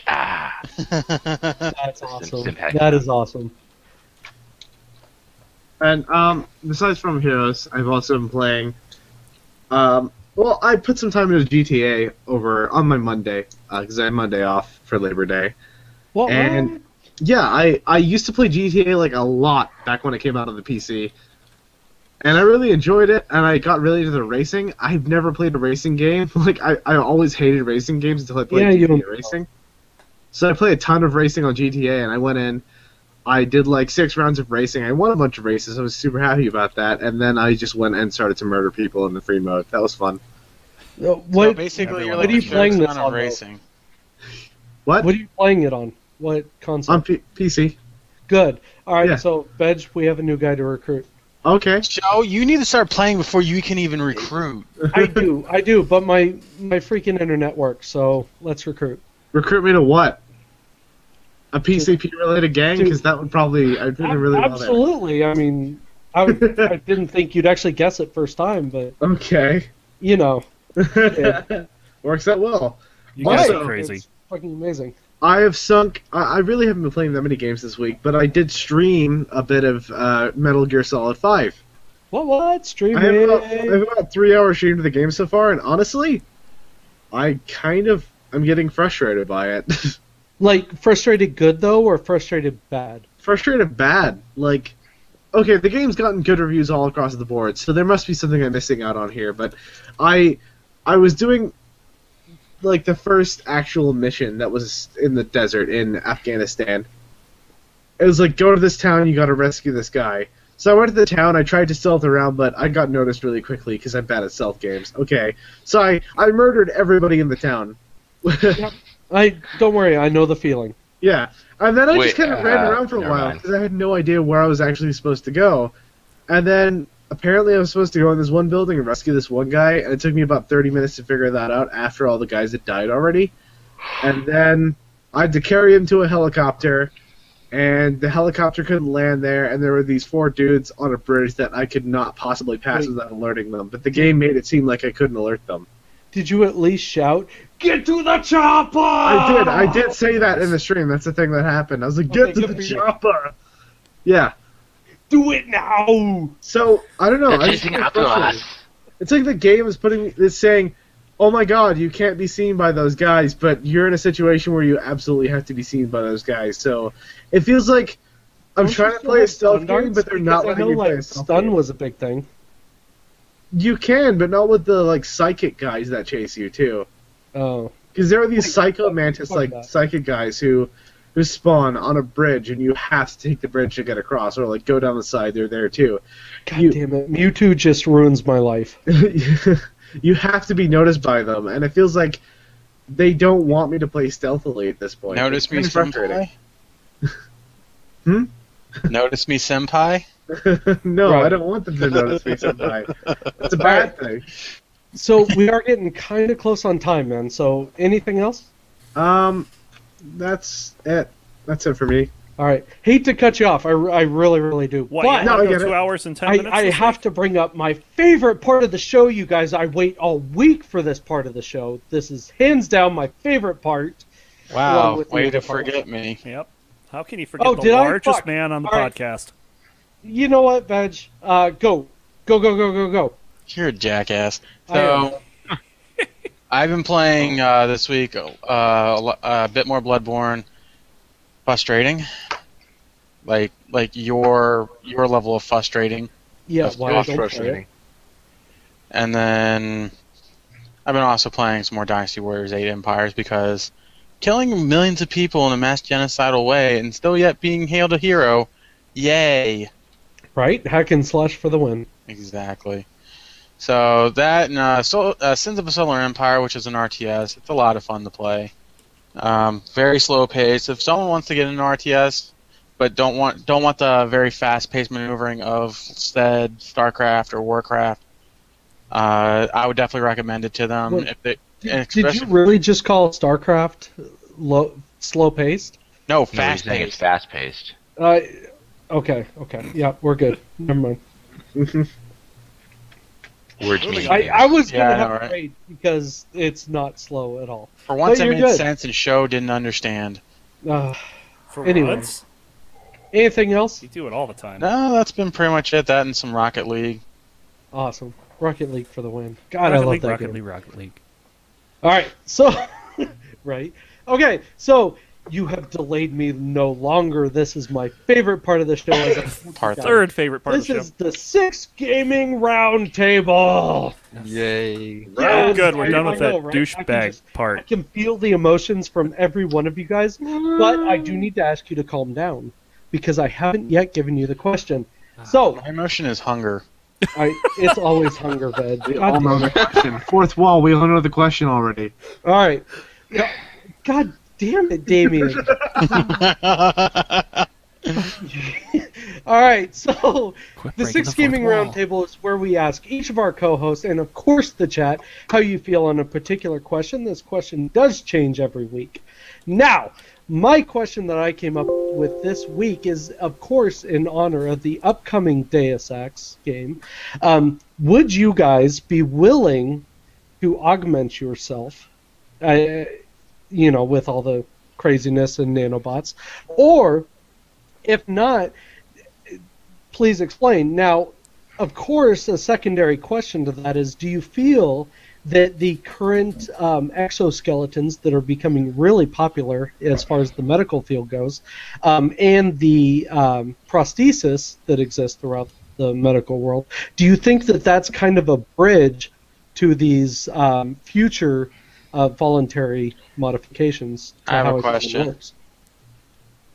That's awesome. impact. That is awesome. And besides from Heroes, I've also been playing. Well, I put some time into GTA over on my Monday because I had Monday off for Labor Day. Well, And yeah, I used to play GTA like a lot back when it came out on the PC, and I really enjoyed it. And I got really into the racing. I've never played a racing game. Like I always hated racing games until I played GTA Racing. So I played a ton of racing on GTA, and I went in. I did like 6 rounds of racing. I won a bunch of races. I was super happy about that. And then I just went and started to murder people in the free mode. That was fun. what, So basically, you're what like are you the playing this Showsan on? of though? racing. What? What are you playing it on? What console? On PC. Good. All right. Yeah. So, Veg, we have a new guy to recruit. Okay. Joe, you need to start playing before you can even recruit. I do, but my freaking internet works. So let's recruit. Recruit me to what? A PCP-related gang? Because that would probably... I'd fit in really well there. Absolutely. I mean, I didn't think you'd actually guess it first time, but Okay. you know, Works out well. You guys Also, are crazy. it's fucking amazing. I have sunk... I really haven't been playing that many games this week, but I did stream a bit of Metal Gear Solid 5. What? Stream I have it. about 3 hours streamed of the game so far, and honestly, I kind of am getting frustrated by it. Like, frustrated good, though, or frustrated bad? Frustrated bad. Like, okay, the game's gotten good reviews all across the board, so there must be something I'm missing out on here, but I was doing, like, the first actual mission that was in the desert in Afghanistan. It was like, go to this town, you gotta rescue this guy. So I went to the town, I tried to stealth around, but I got noticed really quickly because I'm bad at stealth games. Okay, so I murdered everybody in the town. Don't worry, I know the feeling. Yeah, and then I Wait, just kind of ran around for a never while mind. because I had no idea where I was actually supposed to go. And then apparently I was supposed to go in this one building and rescue this one guy, and it took me about 30 minutes to figure that out after all the guys had died already. And then I had to carry him to a helicopter, and the helicopter couldn't land there, and there were these 4 dudes on a bridge that I could not possibly pass without alerting them. But the game made it seem like I couldn't alert them. Did you at least shout, "Get to the chopper"? I did say that in the stream. That's the thing that happened. I was like, "Get to the chopper!" Yeah. Do it now! So I don't know. They're I just chasing feel after frustrated. us. It's like the game is saying, "Oh my God, you can't be seen by those guys," but you're in a situation where you absolutely have to be seen by those guys. So it feels like I'm trying to play a stealth game, but they're not letting me play a stealth stun game. was a big thing. You can, but not with the like psychic guys that chase you too. Oh. Because there are these psycho mantis fuck like that. psychic guys who spawn on a bridge, and you have to take the bridge to get across, or like go down the side. They're there too. God damn it. Mewtwo just ruins my life. You have to be noticed by them, and it feels like they don't want me to play stealthily at this point. Notice me, It's frustrating. senpai? Notice me, senpai? No, Right. I don't want them to notice me, senpai. It's a bad thing. So we are getting kind of close on time, man. So anything else? That's it. That's it for me. All right. Hate to cut you off. I really, really do. What? But You No, I want to get go it. 2 hours and 10 minutes? I this have to bring up my favorite part of the show, you guys. I wait all week for this part of the show. This is hands down my favorite part. along Wow, with way the to other parts. forget me. week? Yep. How can you forget Oh, the did I? largest Fuck. man on the All right. podcast? You know what, Veg? Go. Go. You're a jackass. I So, I've been playing this week a bit more Bloodborne. Frustrating. Like your level of frustrating. Yeah, That's why really don't play it? And then I've been also playing some more Dynasty Warriors 8 Empires because killing millions of people in a mass genocidal way and still yet being hailed a hero, yay. Right? Hack and slash for the win. Exactly. So that and Sins of a Solar Empire, which is an RTS, it's a lot of fun to play. Very slow pace. If someone wants to get into RTS, but don't want the very fast paced maneuvering of Stead, StarCraft, or Warcraft, I would definitely recommend it to them. Did you really just call StarCraft slow paced? No, fast paced. It's fast paced. Okay. Yeah, we're good. Never mind. Words mean I was gonna have to wait because it's not slow at all. For once, it made sense, and Show didn't understand. Anyways, anything else? You do it all the time. No, that's been pretty much it. That and some Rocket League. Awesome, Rocket League for the win. God, I love that Rocket game. Rocket League. All right, so right, okay, so. You have delayed me no longer. This is my favorite part of the show. Third favorite part of the show. This is the 6 Gaming Roundtable. Yay. Yeah, good. We're done with that douchebag part. I can feel the emotions from every one of you guys, but I do need to ask you to calm down because I haven't yet given you the question. So my emotion is hunger. It's always hunger, Ved. We all know the question. Fourth wall. We all know the question already. All right. God damn it, Damien. All right, so the 6 Gaming Roundtable is where we ask each of our co-hosts, and of course the chat, how you feel on a particular question. This question does change every week. Now, my question that I came up with this week is, of course, in honor of the upcoming Deus Ex game. Would you guys be willing to augment yourself with all the craziness and nanobots? Or, if not, please explain. Now, of course, a secondary question to that is, do you feel that the current exoskeletons that are becoming really popular as far as the medical field goes, and the prosthesis that exists throughout the medical world, do you think that that's kind of a bridge to these future voluntary modifications to I have how a question. Works?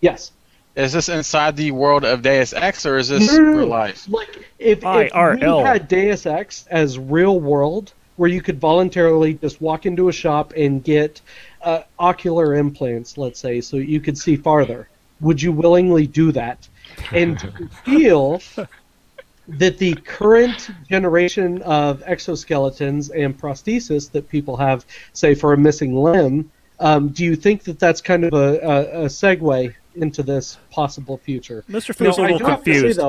Yes. Is this inside the world of Deus Ex, or is this real life? Like, if we had Deus Ex as real world, where you could voluntarily just walk into a shop and get ocular implants, let's say, so you could see farther, would you willingly do that? And do you feel that the current generation of exoskeletons and prosthesis that people have, say, for a missing limb, do you think that that's kind of a segue into this possible future? Mr. Foo's a little confused.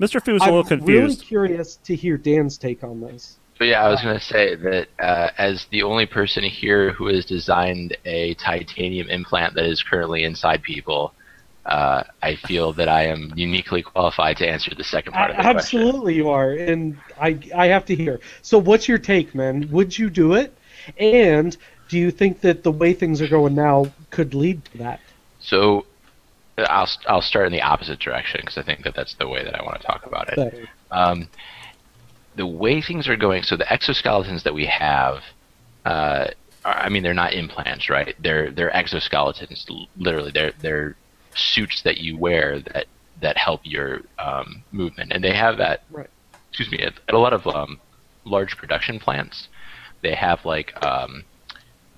Mr. Foo's a little confused. I'm really curious to hear Dan's take on this. But yeah, I was going to say that as the only person here who has designed a titanium implant that is currently inside people, I feel that I am uniquely qualified to answer the second part of the question. Absolutely you are, and I have to hear. So what's your take, man? Would you do it? And do you think that the way things are going now could lead to that? So I'll start in the opposite direction because I think that that's the way that I want to talk about it. The way things are going, so the exoskeletons that we have, they're not implants, right? They're exoskeletons. Literally, they're suits that you wear that help your movement, and they have that. Right. Excuse me. At a lot of large production plants, they have like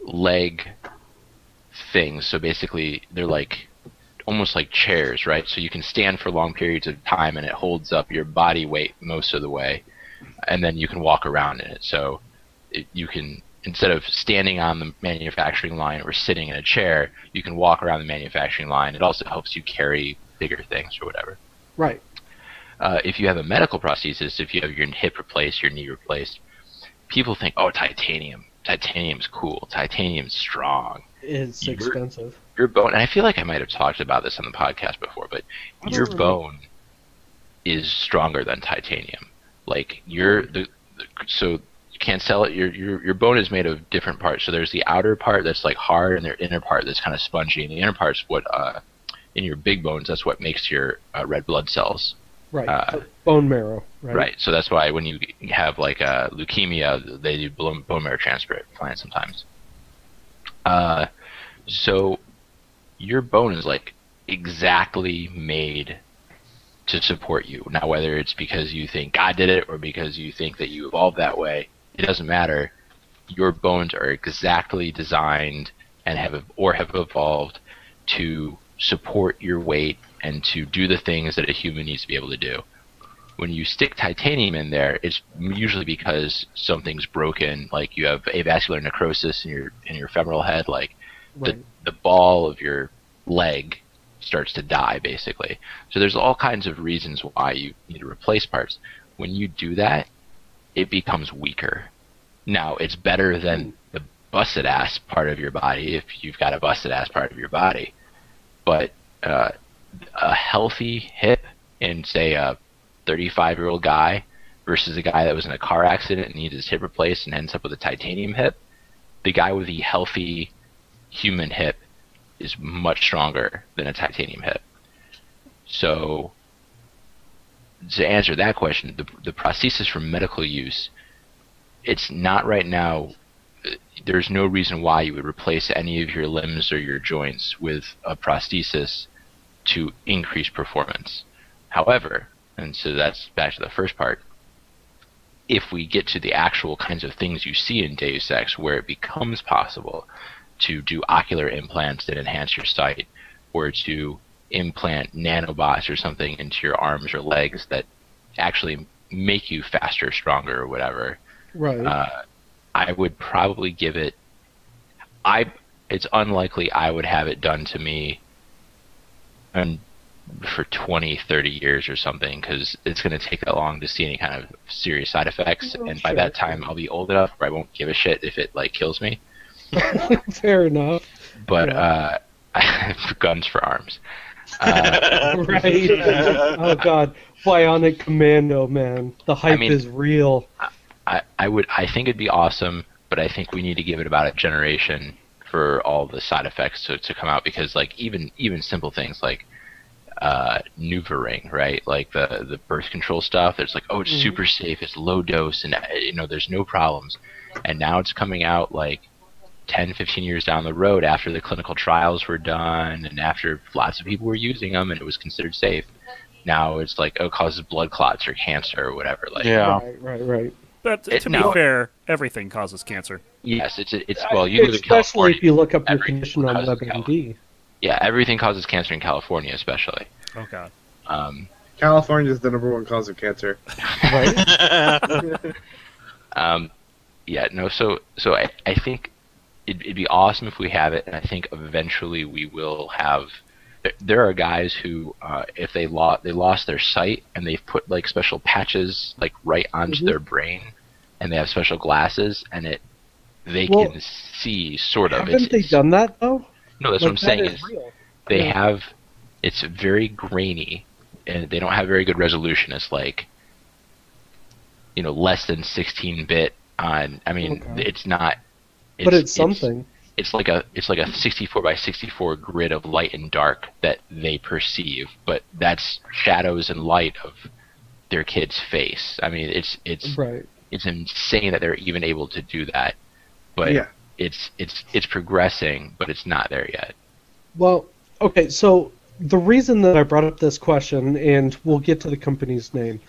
leg things. So basically, they're like almost like chairs, right? So you can stand for long periods of time, and it holds up your body weight most of the way, and then you can walk around in it. So you can, instead of standing on the manufacturing line or sitting in a chair, you can walk around the manufacturing line. It also helps you carry bigger things or whatever. Right. If you have a medical prosthesis, if you have your hip replaced, your knee replaced, people think, oh, titanium. Titanium's cool. Titanium's strong. It's expensive. Your bone, and I feel like I might have talked about this on the podcast before, but your bone is stronger than titanium. Like so you can't sell it. Your bone is made of different parts. So there's the outer part that's like hard, and the inner part that's kind of spongy. And the inner part's what in your big bones, that's what makes your red blood cells. Right. Bone marrow. Right. Right. So that's why when you have like leukemia, they do bone marrow transplant sometimes. So your bone is like exactly made to support you. Now, whether it's because you think God did it or because you think that you evolved that way, it doesn't matter. Your bones are exactly designed and have evolved to support your weight and to do the things that a human needs to be able to do. When you stick titanium in there, it's usually because something's broken, like you have avascular necrosis in your femoral head, like Right. the ball of your leg starts to die, basically. So there's all kinds of reasons why you need to replace parts. When you do that, it becomes weaker. Now, it's better than the busted ass part of your body if you've got a busted ass part of your body. But a healthy hip in, say, a 35-year-old guy versus a guy that was in a car accident and needs his hip replaced and ends up with a titanium hip, the guy with the healthy human hip is much stronger than a titanium hip. So, to answer that question, the prosthesis for medical use, it's not right now. There's no reason why you would replace any of your limbs or your joints with a prosthesis to increase performance. However, and so that's back to the first part, if we get to the actual kinds of things you see in Deus Ex where it becomes possible to do ocular implants that enhance your sight, or to implant nanobots or something into your arms or legs that actually make you faster, stronger, or whatever, Right. I would probably give it. It's unlikely I would have it done to me for 20, 30 years or something, because it's going to take that long to see any kind of serious side effects, and by that time I'll be old enough where I won't give a shit if it kills me. Fair enough. But guns for arms. Right. Oh God, Bionic Commando, man, the hype is real. I think it'd be awesome, but I think we need to give it about a generation for all the side effects to come out, because even simple things like NuvaRing, right? Like the birth control stuff. It's it's super safe, it's low dose, and there's no problems. And now it's coming out 10, 15 years down the road after the clinical trials were done and after lots of people were using them and it was considered safe. Now it's it causes blood clots or cancer or whatever. Right. But to be fair, everything causes cancer. Yes, it's well, you live in California. Especially if you look up your condition on WebMD. Yeah, everything causes cancer in California, especially. Oh God. California is the #1 cause of cancer. Right. So I think it'd be awesome if we have it, and I think eventually we will have. There are guys who, if they lost their sight, and they've put special patches right onto their brain, and they have special glasses, and they can see sort of. Haven't they done that though? No, that's what I'm saying. Is real. They have. It's very grainy, and they don't have very good resolution. It's less than 16-bit on. I mean, it's not. But it's something. It's like a 64 by 64 grid of light and dark that they perceive, but that's shadows and light of their kid's face. I mean, it's insane that they're even able to do that. But it's progressing, but it's not there yet. Well, okay, so the reason that I brought up this question, and we'll get to the company's name,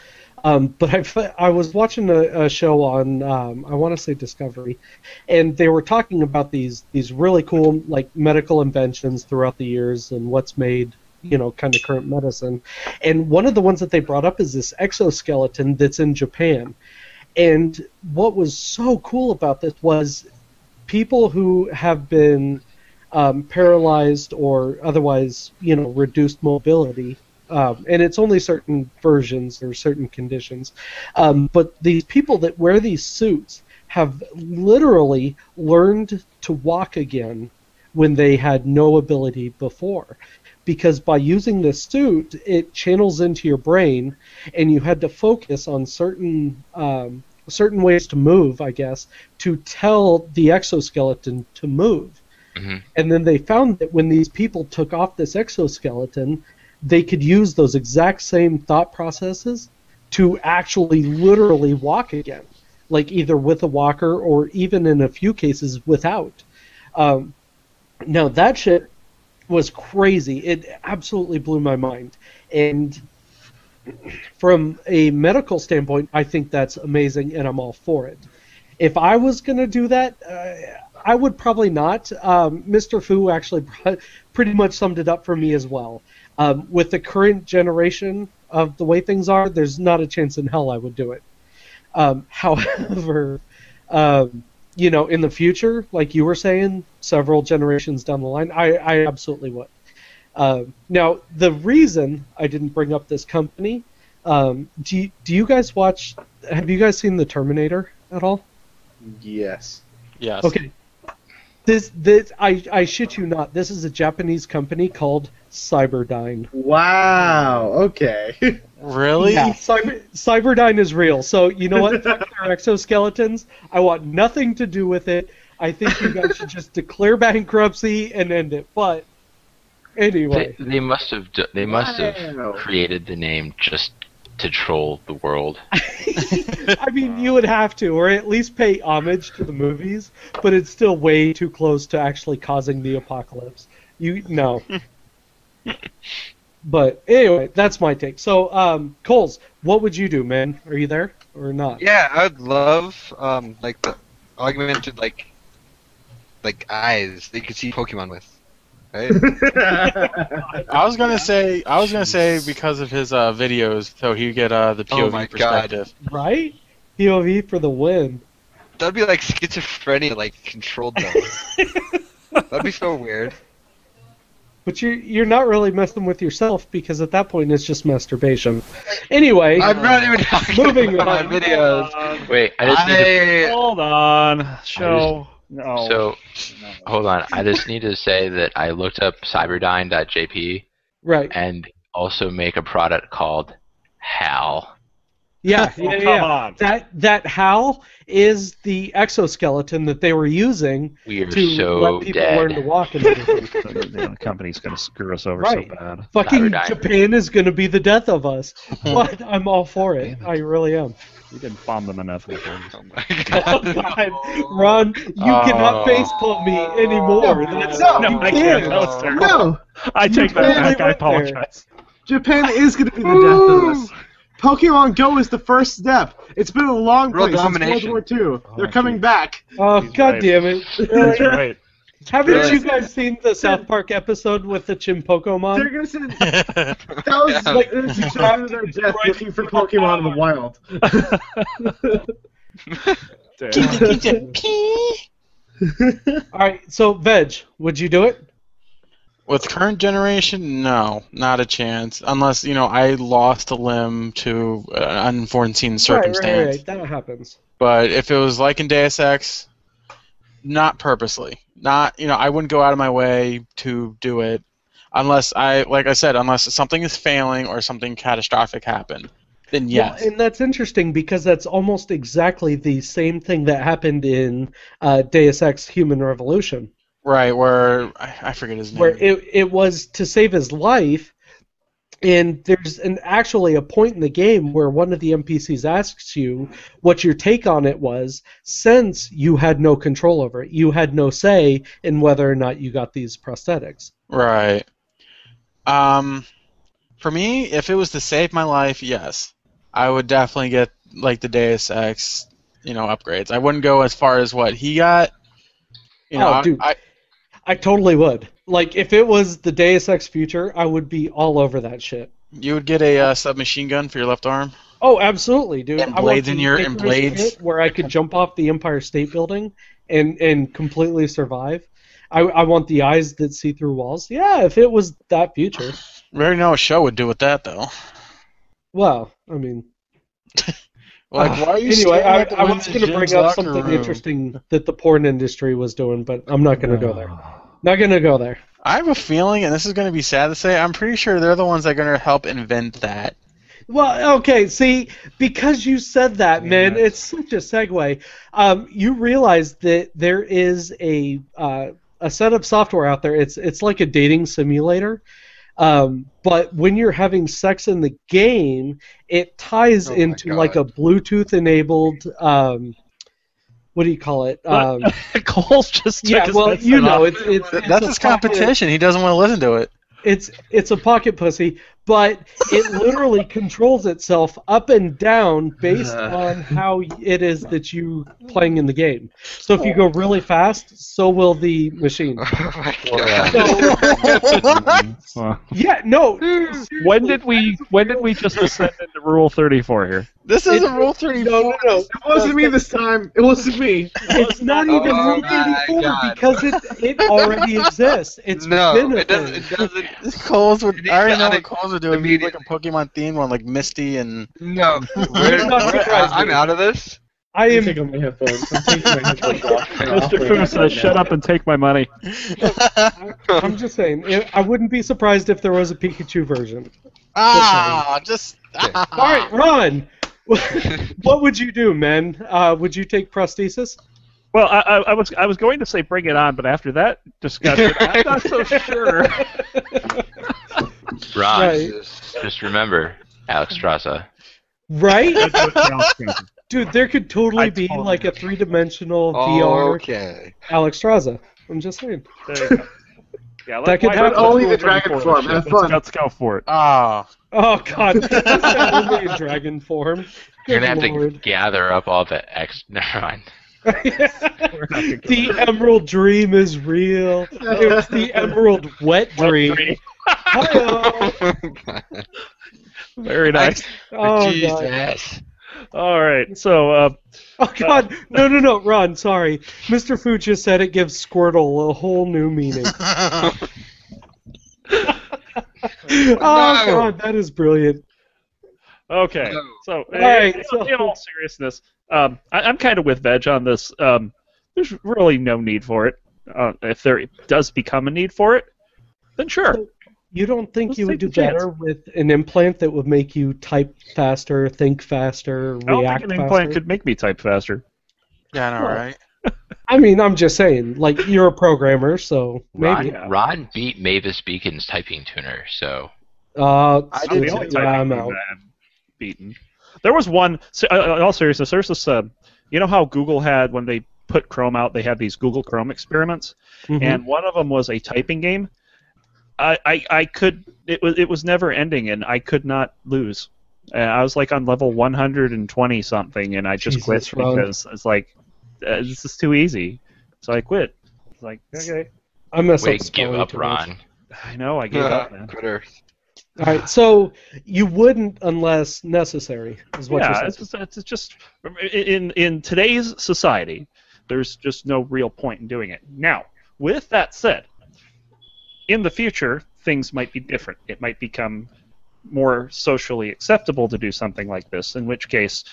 but I was watching a show on, I want to say Discovery, and they were talking about these really cool medical inventions throughout the years and what's made kind of current medicine. And one of the ones that they brought up is this exoskeleton that's in Japan. And what was so cool about this was people who have been paralyzed or otherwise reduced mobility. And it's only certain versions or certain conditions. But these people that wear these suits have literally learned to walk again when they had no ability before. Because by using this suit, it channels into your brain, and you had to focus on certain ways to move, I guess, to tell the exoskeleton to move. Mm-hmm. And then they found that when these people took off this exoskeleton, they could use those exact same thought processes to actually literally walk again, either with a walker or even in a few cases without. Now that shit was crazy. It absolutely blew my mind. And from a medical standpoint, I think that's amazing, and I'm all for it. If I was going to do that, I would probably not. Mr. Fu actually pretty much summed it up for me as well. With the current generation of the way things are, there's not a chance in hell I would do it. However, in the future, like you were saying, several generations down the line, I absolutely would. Now, the reason I didn't bring up this company, do you guys watch? Have you guys seen The Terminator at all? Yes. Yes. Okay. I shit you not. This is a Japanese company called Cyberdyne. Wow. Okay. Really? Yeah, Cyberdyne is real. So you know what? Fuck their exoskeletons. I want nothing to do with it. I think you guys should just declare bankruptcy and end it. But anyway, they must have created the name just to troll the world. I mean, you would have to, or at least pay homage to the movies, but it's still way too close to actually causing the apocalypse. No. But anyway, that's my take. So, Coles, what would you do, man? Are you there or not? Yeah, I would love like the augmented like eyes that you could see Pokemon with. Right? I was gonna say because of his videos, so he get the POV perspective. Right? POV for the win. That'd be like schizophrenia, like controlled though. That'd be so weird. But you're not really messing with yourself because at that point it's just masturbation. Anyway, I'm not even talking moving about on. videos. Wait, I just need to... Hold on. No. So, hold on. I just need to say that I looked up cyberdyne.jp Right. and also make a product called HAL. Yeah, Come on. That HAL is the exoskeleton that they were using We are to so let people dead. learn to walk and everything. The company's going to screw us over Right. so bad. Fucking Cyberdyne. Japan is going to be the death of us. But I'm all for it. I really am. We didn't bomb them enough in the 40s. Oh my Oh, god. God. Ron, you cannot facepalm me anymore. That's No, you I can't. can't. That was terrible. No. I take that totally back. I went there. apologize. Japan is going to be the death of us. Pokemon Go is the first step. It's been a long World place since domination. World War II. They're coming back. Oh, He's God right. damn it. That's right. Haven't Really? you guys seen the South Park episode with the They're Chimpokemon? going to send thousands of players to drive to their death looking for Pokemon in the wild. All right, so Veg, would you do it? With current generation, no, not a chance. Unless I lost a limb to an unforeseen circumstance. Right, that happens. But if it was like in Deus Ex, not purposely. Not I wouldn't go out of my way to do it, unless unless something is failing or something catastrophic happened. Then yes. Well, and that's interesting because that's almost exactly the same thing that happened in Deus Ex: Human Revolution. Right, where I forget his name. Where it was to save his life, and there's actually a point in the game where one of the NPCs asks you what your take on it was, since you had no control over it. You had no say in whether or not you got these prosthetics. Right. For me, if it was to save my life, yes. I would definitely get like the Deus Ex, upgrades. I wouldn't go as far as what he got. Dude. I totally would. Like, if it was the Deus Ex future, I would be all over that shit. You would get a submachine gun for your left arm? Oh, absolutely, dude. And I want blades the in your Icarus blades? kit where I could jump off the Empire State Building and completely survive. I want the eyes that see through walls. Yeah, if it was that future. We already know a show would do with that, though. Well, I mean... Like, why are you anyway, staring at the I was women's going to bring gym's up locker something room? interesting that the porn industry was doing, but I'm not going to go there. Not going to go there. I have a feeling, and this is going to be sad to say, I'm pretty sure they're the ones that are going to help invent that. Well, okay, see, because you said that, man, it's such a segue. You realize that there is a set of software out there. It's like a dating simulator, but when you're having sex in the game, it ties into like a Bluetooth-enabled. What do you call it? Cole's just took his well, headset off. it's That's his competition. He doesn't want to listen to it. It's a pocket pussy, but it literally controls itself up and down based on how it is that you playing in the game. So if you go really fast, so will the machine. Oh my God. Yeah, no. When did we just ascend into Rule 34 here? This isn't Rule 34. No. It wasn't me this time. It wasn't me. It's not even Rule 34 because it already exists. It's been a thing. It doesn't. Coles would. I already know what Coles would do. It'd be like a Immediately. Pokemon themed one, like Misty and. No. I'm out of this. I am. Take off my headphones. I'm taking my headphones off. Mr. Fu says, "Shut up and take my money." I'm just saying. I wouldn't be surprised if there was a Pikachu version. Just. All right, Ron. What would you do, man? Would you take prosthesis? Well, I was going to say bring it on, but after that discussion, I'm not so sure. Ron, Right. just remember, Alex Strasza. Right? I'd go with Alex Johnson. Dude, there could totally be totally like a three-dimensional VR Okay. Alex Strasza. I'm just saying. There you go. Yeah, That could happen. Only the dragon form. Have fun. Let's go for it. Oh God, that's only in dragon form. You're gonna have Lord. to gather up all the X. Never mind. The Emerald Dream is real. It's the Emerald Wet Dream. Hi-yo. Very nice. Oh God. Jesus. All right, so Oh God. No, Ron, sorry. Mr. Fu just said it gives Squirtle a whole new meaning. Oh God, that is brilliant. okay, so, right, in all seriousness, I'm kind of with Veg on this. There's really no need for it. If there does become a need for it, then sure. So, you don't think Let's you would take do the chance. better with an implant that would make you type faster, think faster, I don't react think an faster? implant could make me type faster. Yeah, I know, Well, right? I mean, I'm just saying, like, you're a programmer, so maybe. Ron beat Mavis Beacon's typing tuner, so. I I'm did the only too. Yeah, I'm typing out. that I've beaten. There was one. In all seriousness, there's this. You know how Google had when they put Chrome out, they had these Google Chrome experiments, Mhm. and one of them was a typing game. I could. It was never ending, and I could not lose. I was like on level 120 something, and I just Jesus, quit Ron. because it's like this is too easy. So I quit. It's like okay, I mess Wait, up give spelling up, too much. Ron. I know I gave up, man. Quitter. All right, so you wouldn't unless necessary, is what Yeah, you're it's saying. just in today's society, there's just no real point in doing it. Now, with that said, in the future, things might be different. It might become more socially acceptable to do something like this. In which case,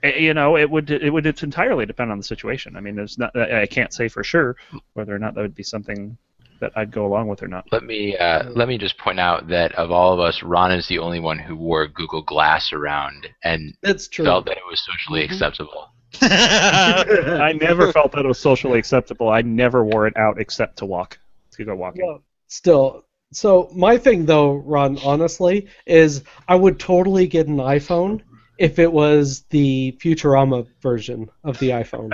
it would entirely depend on the situation. I mean, I can't say for sure whether or not that would be something that I'd go along with or not. Let me just point out that of all of us, Ron is the only one who wore Google Glass around and That's true. felt that it was socially acceptable. I never felt that it was socially acceptable. I never wore it out except to go walking. Well, still, so my thing though, Ron, honestly, is I would totally get an iPhone if it was the Futurama version of the iPhone.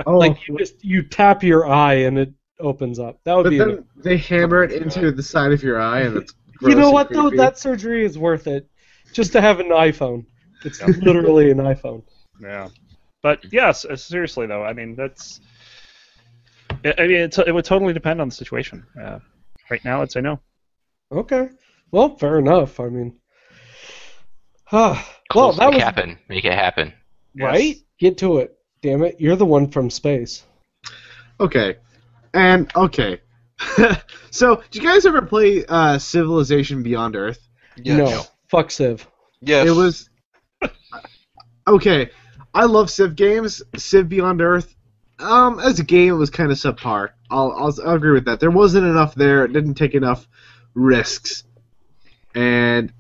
Oh, Like you tap your eye and it opens up. That would but be. then they hammer it into the side of your eye, and it's You know gross and what though? creepy. That surgery is worth it, just to have an iPhone. It's literally an iPhone. Yeah, but yes, seriously though, I mean that's. I mean, it would totally depend on the situation. Right now, I'd say no. Okay. Well, fair enough. I mean, well, Close, that was make it happen. right. Get to it. Damn it! You're the one from space. Okay. And, okay. So, did you guys ever play Civilization Beyond Earth? Yes. No. Fuck Civ. Yes. It was... Okay. I love Civ games. Civ Beyond Earth, as a game, it was kind of subpar. I'll agree with that. There wasn't enough there. It didn't take enough risks. And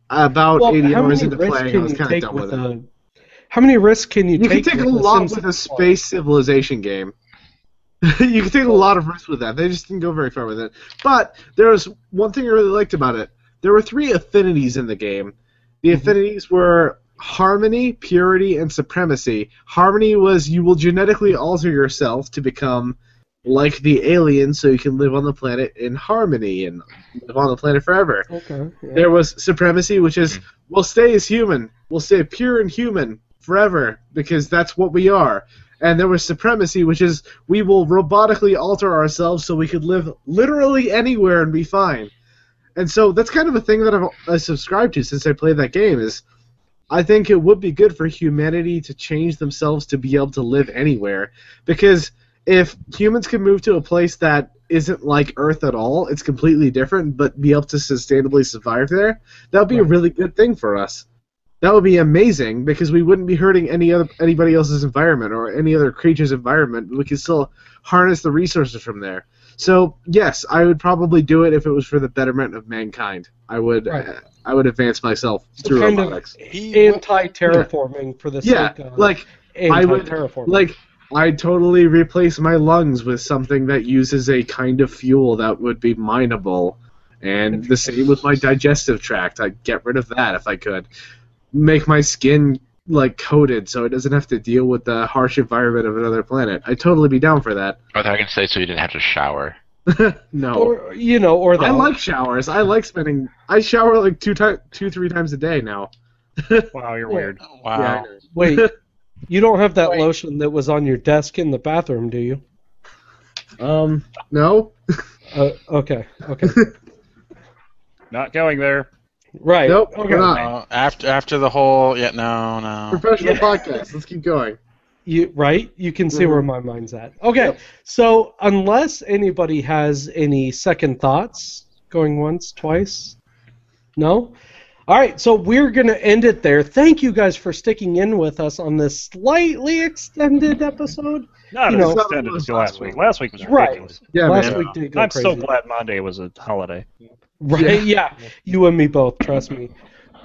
about 80 hours into playing, I was kind of done with it. How many risks can you take? You can take a with lot Sim with a space civilization game. You can take a lot of risks with that. They just didn't go very far with it. But there was one thing I really liked about it. There were 3 affinities in the game. The affinities were harmony, purity, and supremacy. Harmony was you will genetically alter yourself to become like the aliens, so you can live on the planet in harmony and live on the planet forever. Okay. Yeah. There was supremacy, which is we'll stay as human, we'll stay pure and human forever because that's what we are. And there was supremacy, which is we will robotically alter ourselves so we could live literally anywhere and be fine. And so that's kind of a thing that I've subscribed to since I played that game. Is I think it would be good for humanity to change themselves to be able to live anywhere, because if humans can move to a place that isn't like Earth at all, it's completely different, but be able to sustainably survive there, that would be a really good thing for us. That would be amazing, because we wouldn't be hurting anybody else's environment or any other creature's environment. We could still harness the resources from there. So yes, I would probably do it if it was for the betterment of mankind. I would advance myself through kind robotics. of anti-terraforming for the sake of anti-terraforming. I'd totally replace my lungs with something that uses a kind of fuel that would be mineable. And the same with my digestive tract. I'd get rid of that if I could. Make my skin coated so it doesn't have to deal with the harsh environment of another planet. I'd totally be down for that. I thought I can say so you didn't have to shower. No. Or I like showers. I like spending. I shower like 2-3 times a day now. Wow, you're weird. Wow. Yeah, Wait, you don't have that lotion that was on your desk in the bathroom, do you? No. Okay. Not going there. Right. Nope. Okay. We're not. After the whole, no. Professional podcast. Let's keep going. You can see where my mind's at. Okay, so unless anybody has any second thoughts, going once, twice, no? All right, so we're going to end it there. Thank you guys for sticking in with us on this slightly extended episode. Not as extended as last week. Last week was ridiculous. Right. Yeah, last week did go I'm crazy. so glad Monday was a holiday. Right, yeah. You and me both, trust me.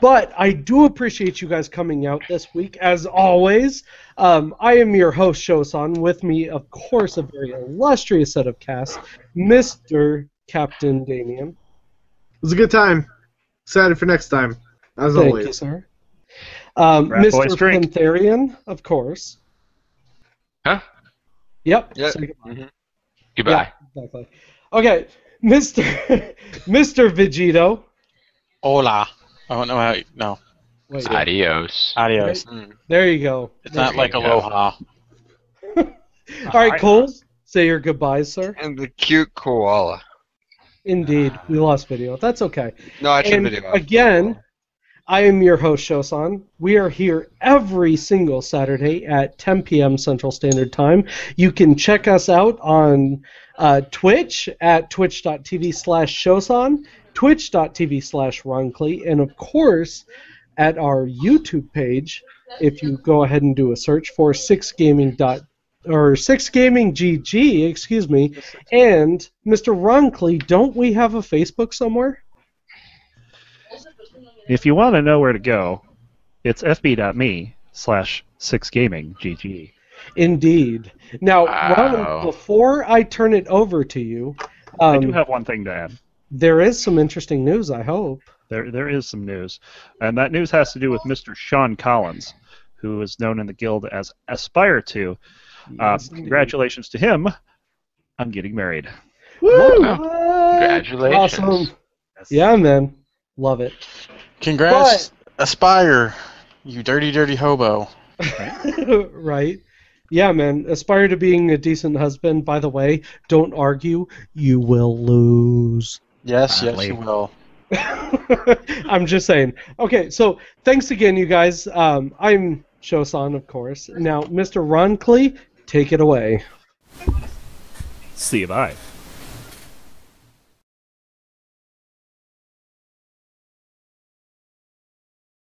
But I do appreciate you guys coming out this week, as always. I am your host, Showsan. With me, of course, a very illustrious set of cast, Mr. CptDamien. It was a good time. Excited for next time, as always. Thank you, sir. Mr. Pentharian, of course. Huh? Yep. Say goodbye. Mm-hmm. Goodbye. Yeah, exactly. Okay, Mr. Vegetto. Hola. I don't know how. No. Wait, Adios. Adios. There you go. It's not like aloha. All right, Coles, say your goodbyes, sir. And the cute koala. Indeed, we lost video. That's okay. No, I turned video off. Again, I am your host, Showsan. We are here every single Saturday at 10 p.m. Central Standard Time. You can check us out on Twitch at twitch.tv/Showsan, twitch.tv/roncli, and of course at our YouTube page. If you go ahead and do a search for 6gaming.GG, excuse me, and Mr. Roncli, don't we have a Facebook somewhere? If you want to know where to go, it's fb.me/6gaminggg. Indeed. Now, Wow. Ron, before I turn it over to you, I do have one thing to add. There is some interesting news, I hope. There is some news. And that news has to do with Mr. Sean Collins, who is known in the guild as Aspire to. Yes, congratulations to him. I'm getting married. Woo! Congratulations. Awesome. Yeah, man. Love it. Congrats, Aspire, you dirty, dirty hobo. Right. Yeah, man. Aspire to being a decent husband. By the way, don't argue. You will lose. Yes, you will. I'm just saying. Okay, so thanks again, you guys. I'm Showsan, of course. Now, Mr. Roncli, take it away. See you, bye.